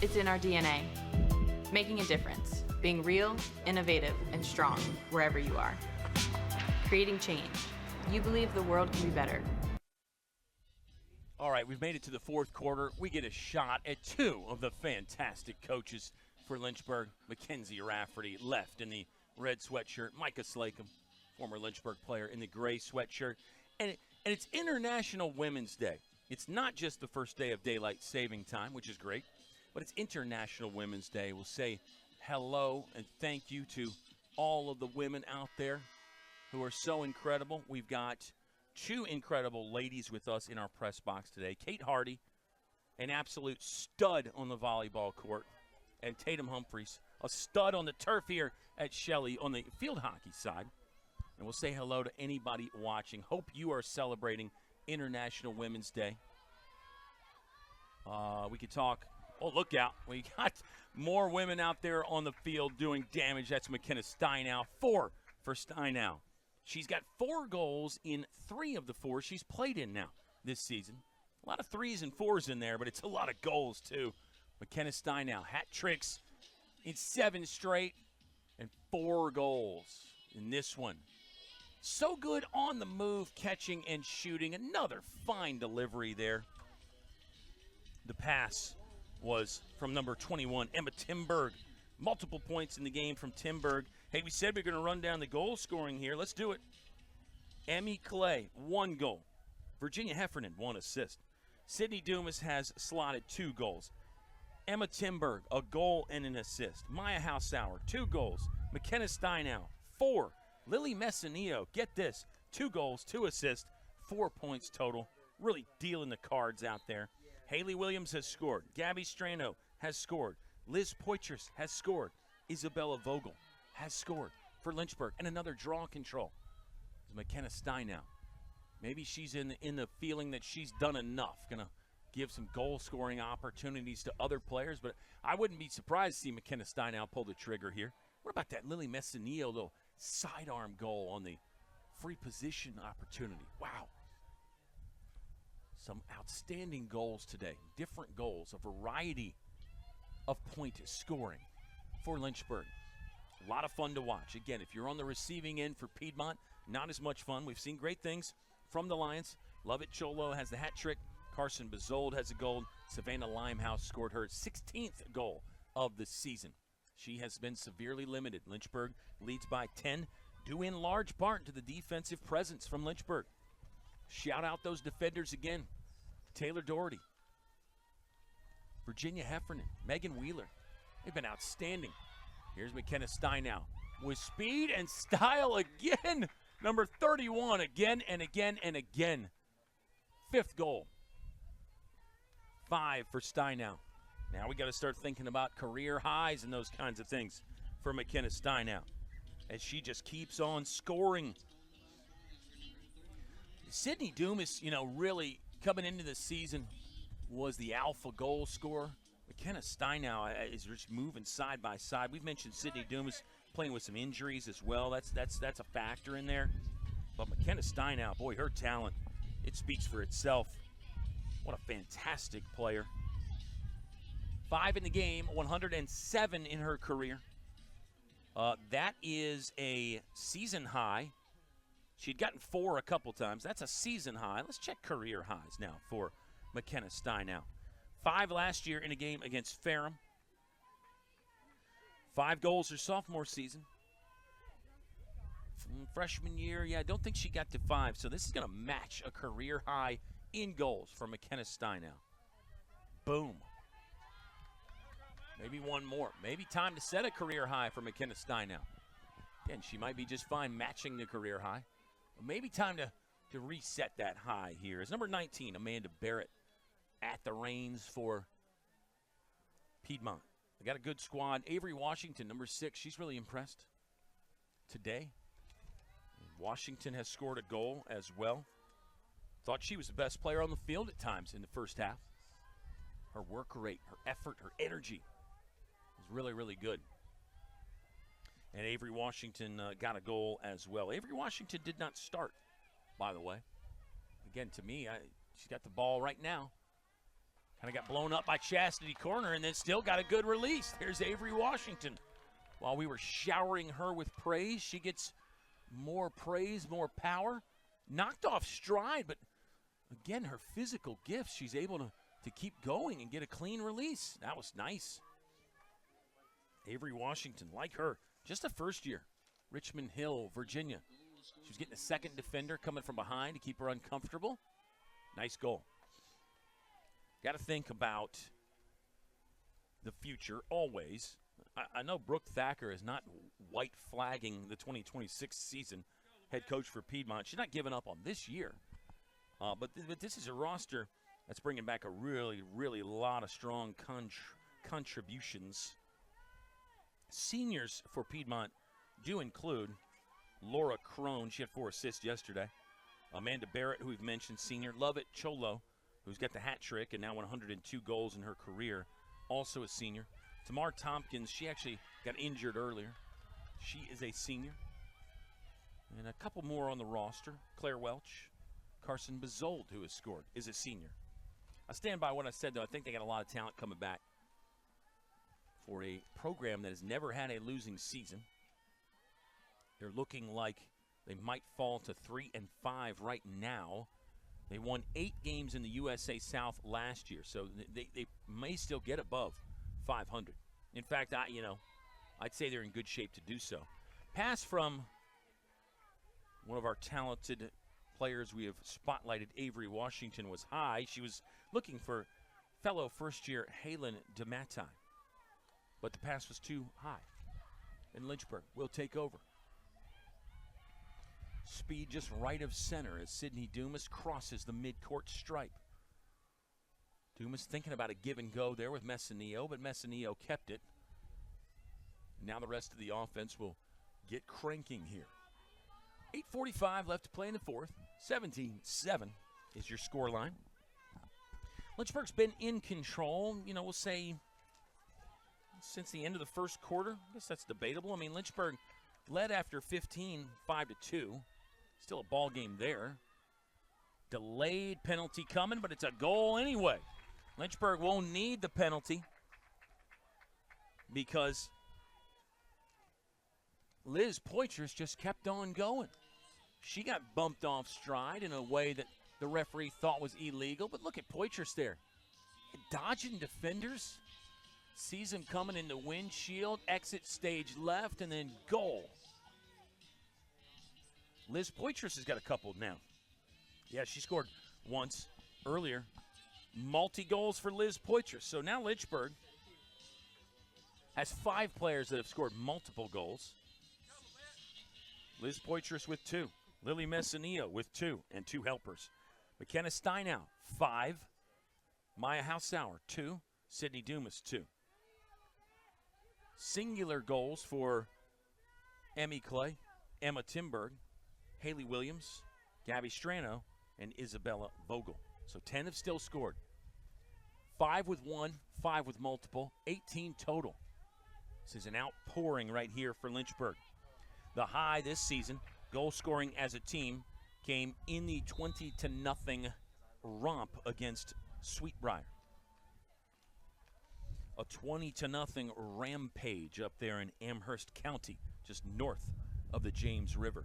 It's in our DNA. Making a difference. Being real, innovative, and strong wherever you are. Creating change. You believe the world can be better. All right, we've made it to the fourth quarter. We get a shot at two of the fantastic coaches for Lynchburg. Mackenzie Rafferty left in the red sweatshirt. Micah Slacum, former Lynchburg player, in the gray sweatshirt. And it's International Women's Day. It's not just the first day of daylight saving time, which is great, but it's International Women's Day. We'll say hello and thank you to all of the women out there who are so incredible. We've got two incredible ladies with us in our press box today. Kate Hardy, an absolute stud on the volleyball court, and Tatum Humphreys, a stud on the turf here at Shelley on the field hockey side. And we'll say hello to anybody watching. Hope you are celebrating International Women's Day. We could talk. Oh, look out. We got more women out there on the field doing damage. That's McKenna Steinow. 4 for Steinow. She's got 4 goals in 3 of the 4 she's played in now this season. A lot of 3s and 4s in there, but it's a lot of goals, too. McKenna Steinow, hat tricks in 7 straight and 4 goals in this one. So good on the move, catching and shooting. Another fine delivery there. The pass was from number 21, Emma Timberg. Multiple points in the game from Timberg. Hey, we said we we're going to run down the goal scoring here. Let's do it. Emmy Clay, 1 goal. Virginia Heffernan, 1 assist. Sydney Dumas has slotted 2 goals. Emma Timberg, a goal and an assist. Maya Hausauer, 2 goals. McKenna Steinow, 4. Lily Messinillo, get this, 2 goals, 2 assists, 4 points total. Really dealing the cards out there. Haley Williams has scored. Gabby Strano has scored. Liz Poitras has scored. Isabella Vogel has scored for Lynchburg. And another draw control is McKenna Steinow. Maybe she's in the feeling that she's done enough. Going to give some goal-scoring opportunities to other players. But I wouldn't be surprised to see McKenna Steinow pull the trigger here. What about that Lily Messinillo little sidearm goal on the free position opportunity? Wow. Some outstanding goals today. Different goals, a variety of point scoring for Lynchburg. A lot of fun to watch. Again, if you're on the receiving end for Piedmont, not as much fun. We've seen great things from the Lions. Lovett Cholo has the hat trick. Carson Bezold has a goal. Savannah Limehouse scored her 16th goal of the season. She has been severely limited. Lynchburg leads by 10, due in large part to the defensive presence from Lynchburg. Shout out those defenders again. Taylor Doherty, Virginia Heffernan, Megan Wheeler. They've been outstanding. Here's McKenna Steinow with speed and style again. Number 31 again and again and again. 5th goal. 5 for Steinow. Now we got to start thinking about career highs and those kinds of things for McKenna Steinow as she just keeps on scoring. Sydney Dumas, really coming into the season was the alpha goal scorer. McKenna Steinow is just moving side by side. We've mentioned Sydney Dumas playing with some injuries as well. That's a factor in there. But McKenna Steinow, boy, her talent, it speaks for itself. What a fantastic player. 5 in the game, 107 in her career. That is a season high. She'd gotten 4 a couple times. That's a season high. Let's check career highs now for McKenna Steinow. 5 last year in a game against Ferrum. 5 goals her sophomore season. Freshman year, I don't think she got to 5. So this is going to match a career high in goals for McKenna Steinow. Boom. Maybe one more. Maybe time to set a career high for McKenna Steinow. Again, she might be just fine matching the career high. But maybe time to reset that high here. It's number 19, Amanda Barrett, at the reins for Piedmont. They got a good squad. Avery Washington, number 6, she's really impressed today. Washington has scored a goal as well. Thought she was the best player on the field at times in the first half. Her work rate, her effort, her energy was really, really good. And Avery Washington got a goal as well. Avery Washington did not start, by the way. Again, to me, she's got the ball right now. Kind of got blown up by Chastity Corner and then still got a good release. There's Avery Washington. While we were showering her with praise, she gets more praise, more power. Knocked off stride, but again, her physical gifts, she's able to keep going and get a clean release. That was nice. Avery Washington, like her, just a first year. Richmond Hill, Virginia. She was getting a second defender coming from behind to keep her uncomfortable. Nice goal. Got to think about the future always. I know Brooke Thacker is not white flagging the 2026 season, head coach for Piedmont. She's not giving up on this year. But this is a roster that's bringing back a really, really lot of strong contributions. Seniors for Piedmont do include Laura Crone. She had 4 assists yesterday. Amanda Barrett, who we've mentioned, senior. Lovett Cholo, who's got the hat trick and now 102 goals in her career, also a senior. Tamar Tompkins, she actually got injured earlier. She is a senior. And a couple more on the roster. Claire Welch, Carson Bezold, who has scored, is a senior. I stand by what I said, though. I think they got a lot of talent coming back for a program that has never had a losing season. They're looking like they might fall to 3-5 right now. They won 8 games in the USA South last year, so they may still get above 500. In fact, I'd say they're in good shape to do so. Pass from one of our talented players we have spotlighted, Avery Washington, was high. She was looking for fellow first-year Halen DeMatai, but the pass was too high, and Lynchburg will take over. Speed just right of center as Sydney Dumas crosses the midcourt stripe. Dumas thinking about a give and go there with Messineo, but Messineo kept it. Now the rest of the offense will get cranking here. 8:45 left to play in the fourth. 17-7 is your scoreline. Lynchburg's been in control, we'll say, since the end of the first quarter. I guess that's debatable. I mean, Lynchburg led after 15, 5-2. Still a ball game there. Delayed penalty coming, but it's a goal anyway. Lynchburg won't need the penalty because Liz Poitras just kept on going. She got bumped off stride in a way that the referee thought was illegal, but look at Poitras there. Dodging defenders, sees him coming in the windshield, exit stage left, and then goal. Liz Poitras has got a couple now. Yeah, she scored once earlier. Multi-goals for Liz Poitras. So now Lynchburg has 5 players that have scored multiple goals. Liz Poitras with 2. Lily Messineo with 2 and 2 helpers. McKenna Steinow, 5. Maya Hausauer, 2. Sydney Dumas, 2. Singular goals for Emmy Clay, Emma Timberg, Haley Williams, Gabby Strano, and Isabella Vogel. So 10 have still scored. 5 with 1, 5 with multiple, 18 total. This is an outpouring right here for Lynchburg. The high this season, goal scoring as a team, came in the 20-0 romp against Sweetbriar. A 20-0 rampage up there in Amherst County, just north of the James River.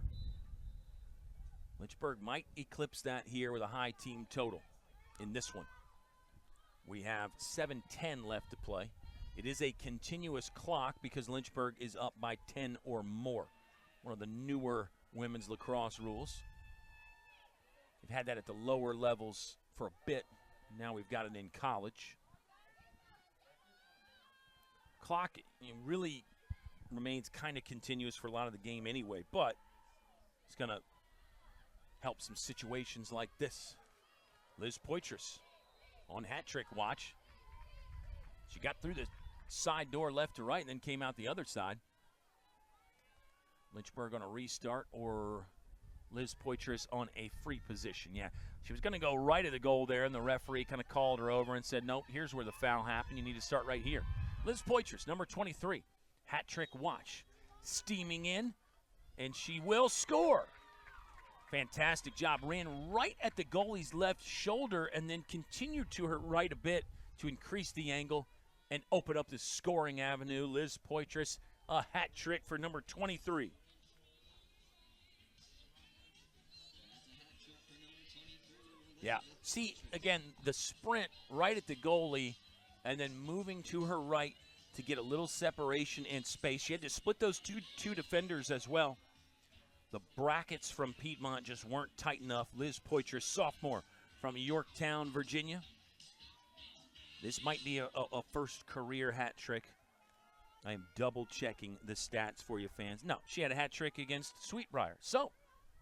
Lynchburg might eclipse that here with a high team total in this one. We have 7:10 left to play. It is a continuous clock because Lynchburg is up by 10 or more. One of the newer women's lacrosse rules. We've had that at the lower levels for a bit. Now we've got it in college. Clock really remains kind of continuous for a lot of the game anyway, but it's going to help some situations like this. Liz Poitras on hat trick watch. She got through the side door left to right and then came out the other side. Lynchburg on a restart, or Liz Poitras on a free position. Yeah, she was going to go right at the goal there, and the referee kind of called her over and said, nope, here's where the foul happened. You need to start right here. Liz Poitras, number 23, hat trick watch, steaming in, and she will score. Fantastic job. Ran right at the goalie's left shoulder and then continued to her right a bit to increase the angle and open up the scoring avenue. Liz Poitras, a hat trick for number 23. Yeah. See, again, the sprint right at the goalie and then moving to her right to get a little separation and space. She had to split those two defenders as well. The brackets from Piedmont just weren't tight enough. Liz Poitras, sophomore from Yorktown, Virginia. This might be a first career hat trick. I am double-checking the stats for you fans. No, she had a hat trick against Sweetbriar. So,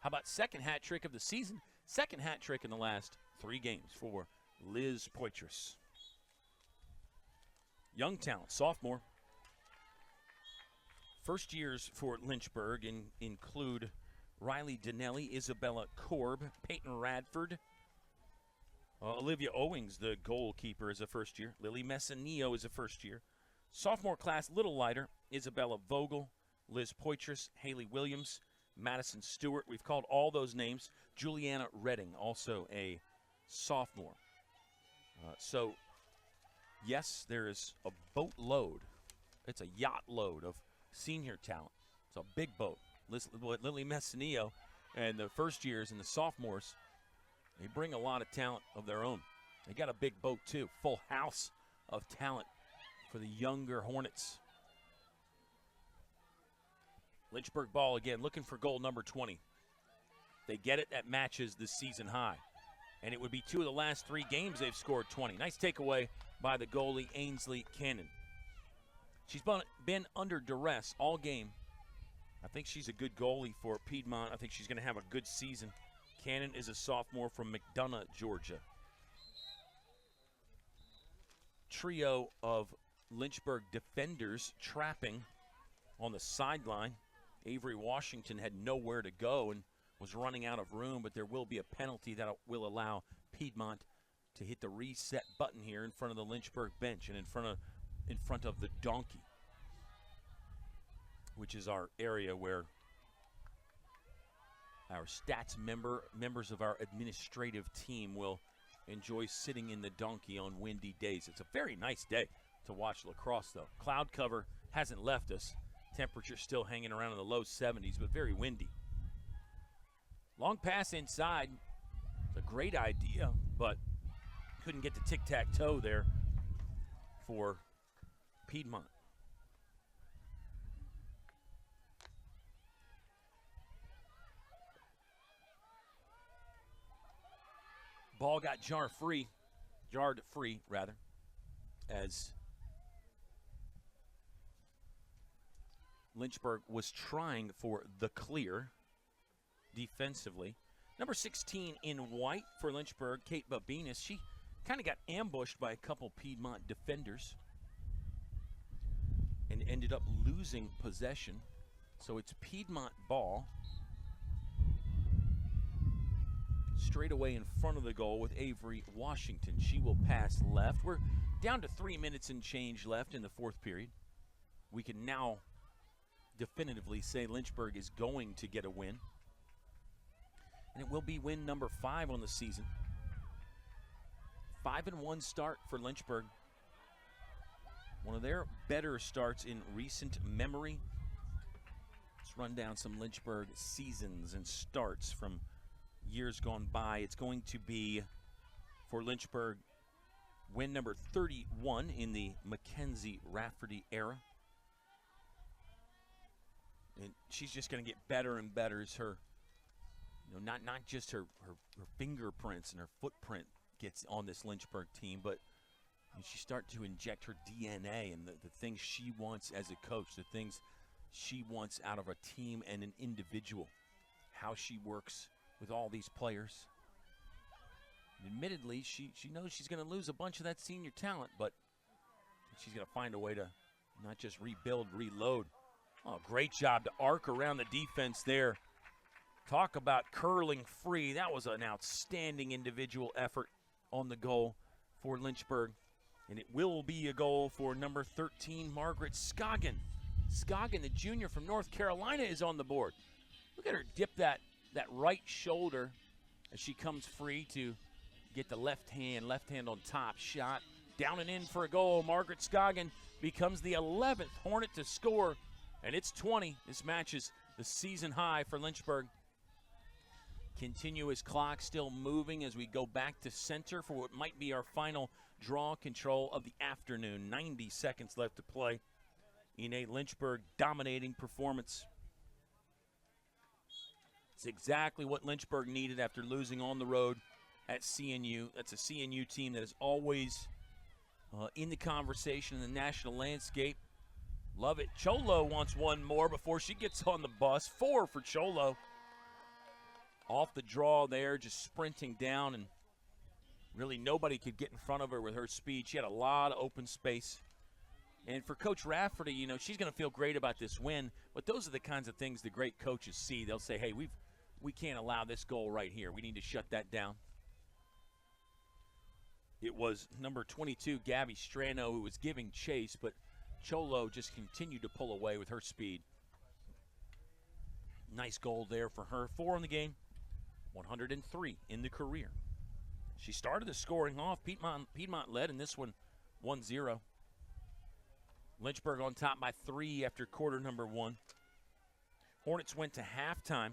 how about second hat trick of the season? Second hat trick in the last 3 games for Liz Poitras. Young talent, sophomore. First years for Lynchburg include Riley Donnelly, Isabella Korb, Peyton Radford, Olivia Owings, the goalkeeper, is a first year. Lily Messineo is a first year. Sophomore class, little lighter, Isabella Vogel, Liz Poitras, Haley Williams, Madison Stewart. We've called all those names. Juliana Redding, also a sophomore. So, yes, there is a boatload. It's a yacht load of senior talent. It's a big boat. Lily Messineo and the first years and the sophomores, they bring a lot of talent of their own. They got a big boat, too. Full house of talent for the younger Hornets. Lynchburg ball again, looking for goal number 20. They get it, that matches the season high. And it would be 2 of the last 3 games they've scored 20. Nice takeaway by the goalie, Ainsley Cannon. She's been under duress all game. I think she's a good goalie for Piedmont. I think she's going to have a good season. Cannon is a sophomore from McDonough, Georgia. Trio of Lynchburg defenders trapping on the sideline. Avery Washington had nowhere to go and was running out of room, but there will be a penalty that will allow Piedmont to hit the reset button here in front of the Lynchburg bench and in front of the donkey, which is our area where our stats members of our administrative team will enjoy sitting in the donkey on windy days. It's a very nice day to watch lacrosse, though. Cloud cover hasn't left us. Temperature still hanging around in the low 70s, but very windy. Long pass inside. It's a great idea, but couldn't get the tic-tac-toe there for Piedmont. Ball got jarred free, as Lynchburg was trying for the clear defensively. Number 16 in white for Lynchburg, Kate Babinas. She kind of got ambushed by a couple Piedmont defenders and ended up losing possession. So it's Piedmont ball. Straight away in front of the goal with Avery Washington. She will pass left. We're down to 3 minutes and change left in the 4th period. We can now definitively say Lynchburg is going to get a win. And it will be win number 5 on the season. 5-1 start for Lynchburg. One of their better starts in recent memory. Let's run down some Lynchburg seasons and starts from years gone by. It's going to be, for Lynchburg, win number 31 in the Mackenzie Rafferty era. And she's just going to get better and better as her, not just her fingerprints and her footprint gets on this Lynchburg team, but she starts to inject her DNA and the things she wants as a coach, the things she wants out of a team and an individual, how she works with all these players. Admittedly, she knows she's going to lose a bunch of that senior talent, but she's going to find a way to not just rebuild, reload. Oh, great job to arc around the defense there. Talk about curling free. That was an outstanding individual effort on the goal for Lynchburg. And it will be a goal for number 13, Margaret Scoggin. Scoggin, the junior from North Carolina, is on the board. Look at her dip that right shoulder as she comes free to get the left hand on top. Shot down and in for a goal. Margaret Scoggin becomes the 11th Hornet to score, and it's 20. This matches the season high for Lynchburg. Continuous clock still moving as we go back to center for what might be our final draw control of the afternoon. 90 seconds left to play in a Lynchburg dominating performance. It's exactly what Lynchburg needed after losing on the road at CNU. That's a CNU team that is always in the conversation in the national landscape. Love it. Cholo wants one more before she gets on the bus. 4 for Cholo. Off the draw there, just sprinting down, and really nobody could get in front of her with her speed. She had a lot of open space. And for Coach Rafferty, you know, she's going to feel great about this win, but those are the kinds of things the great coaches see. They'll say, hey, we can't allow this goal right here. We need to shut that down. It was number 22, Gabby Strano, who was giving chase, but Cholo just continued to pull away with her speed. Nice goal there for her. 4 in the game, 103 in the career. She started the scoring off. Piedmont led in this one 1-0. Lynchburg on top by 3 after quarter number 1. Hornets went to halftime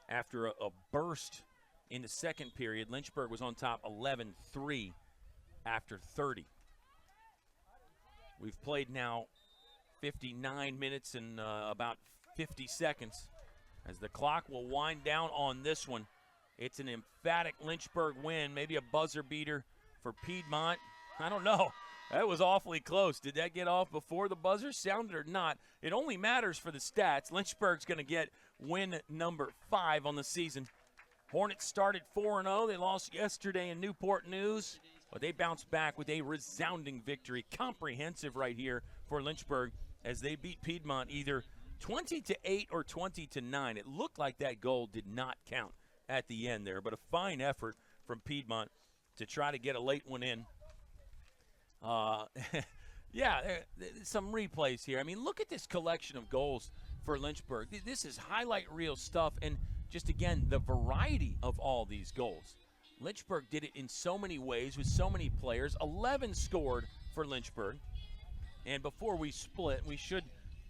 after a burst in the second period. Lynchburg was on top 11-3 after 30. We've played now 59 minutes and about 50 seconds. As the clock will wind down on this one, it's an emphatic Lynchburg win, maybe a buzzer beater for Piedmont. I don't know. That was awfully close. Did that get off before the buzzer sounded or not? It only matters for the stats. Lynchburg's going to get win number 5 on the season. Hornets started 4-0. They lost yesterday in Newport News, but they bounced back with a resounding victory. Comprehensive right here for Lynchburg as they beat Piedmont either 20-8 or 20-9. It looked like that goal did not count at the end there, but a fine effort from Piedmont to try to get a late one in. Yeah, some replays here. I mean, look at this collection of goals for Lynchburg. This is highlight reel stuff, and just, again, the variety of all these goals. Lynchburg did it in so many ways with so many players. 11 scored for Lynchburg. And before we split, we should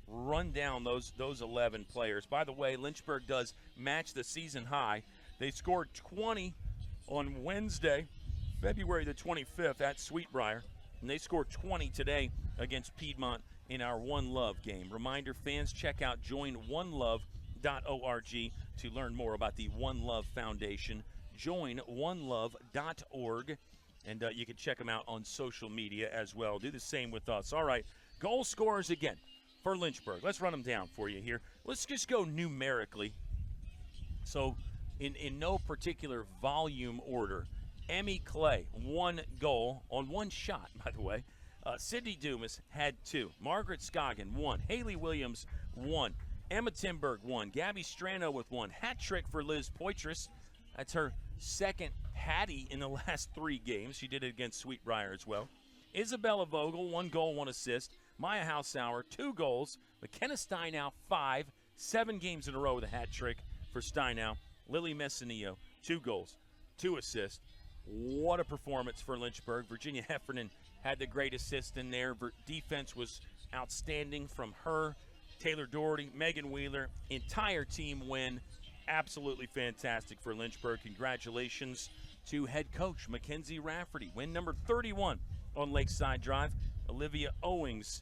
run down those 11 players. By the way, Lynchburg does match the season high. They scored 20 on Wednesday, February the 25th at Sweetbriar. And they scored 20 today against Piedmont in our One Love game. Reminder, fans, check out joinonelove.org to learn more about the One Love Foundation. Joinonelove.org. And you can check them out on social media as well. Do the same with us. All right, goal scorers again for Lynchburg. Let's run them down for you here. Let's just go numerically. So in no particular volume order, Emmy Clay, 1 goal on 1 shot, by the way. Sydney Dumas had 2. Margaret Scoggin, 1. Haley Williams, 1. Emma Timberg, 1. Gabby Strano with 1. Hat trick for Liz Poitras. That's her second hattie in the last 3 games. She did it against Sweetbriar as well. Isabella Vogel, 1 goal, 1 assist. Maya Hausauer, 2 goals. McKenna Steinow, 5. 7 games in a row with a hat trick for Steinow. Lily Messinillo, 2 goals, 2 assists. What a performance for Lynchburg. Virginia Heffernan had the great assist in there. Defense was outstanding from her. Taylor Doherty, Megan Wheeler, entire team win. Absolutely fantastic for Lynchburg. Congratulations to head coach Mackenzie Rafferty. Win number 31 on Lakeside Drive. Olivia Owings,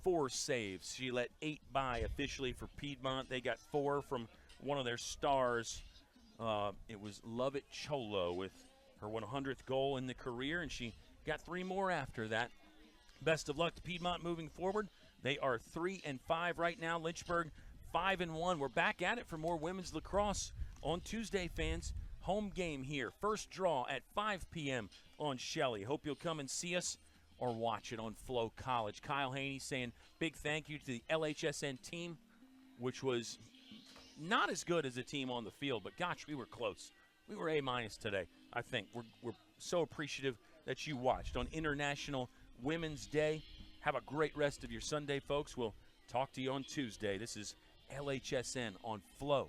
4 saves. She let 8 by officially for Piedmont. They got 4 from one of their stars. It was Lovett Cholo with her 100th goal in the career, and she got 3 more after that. Best of luck to Piedmont moving forward. They are 3-5 right now. Lynchburg 5-1. We're back at it for more women's lacrosse on Tuesday, fans. Home game here. First draw at 5 p.m. on Shelley. Hope you'll come and see us or watch it on Flo College. Kyle Haney saying big thank you to the LHSN team, which was not as good as the team on the field, but gosh, we were close. We were A- today, I think. We're so appreciative that you watched on International Women's Day. Have a great rest of your Sunday, folks. We'll talk to you on Tuesday. This is LHSN on Flo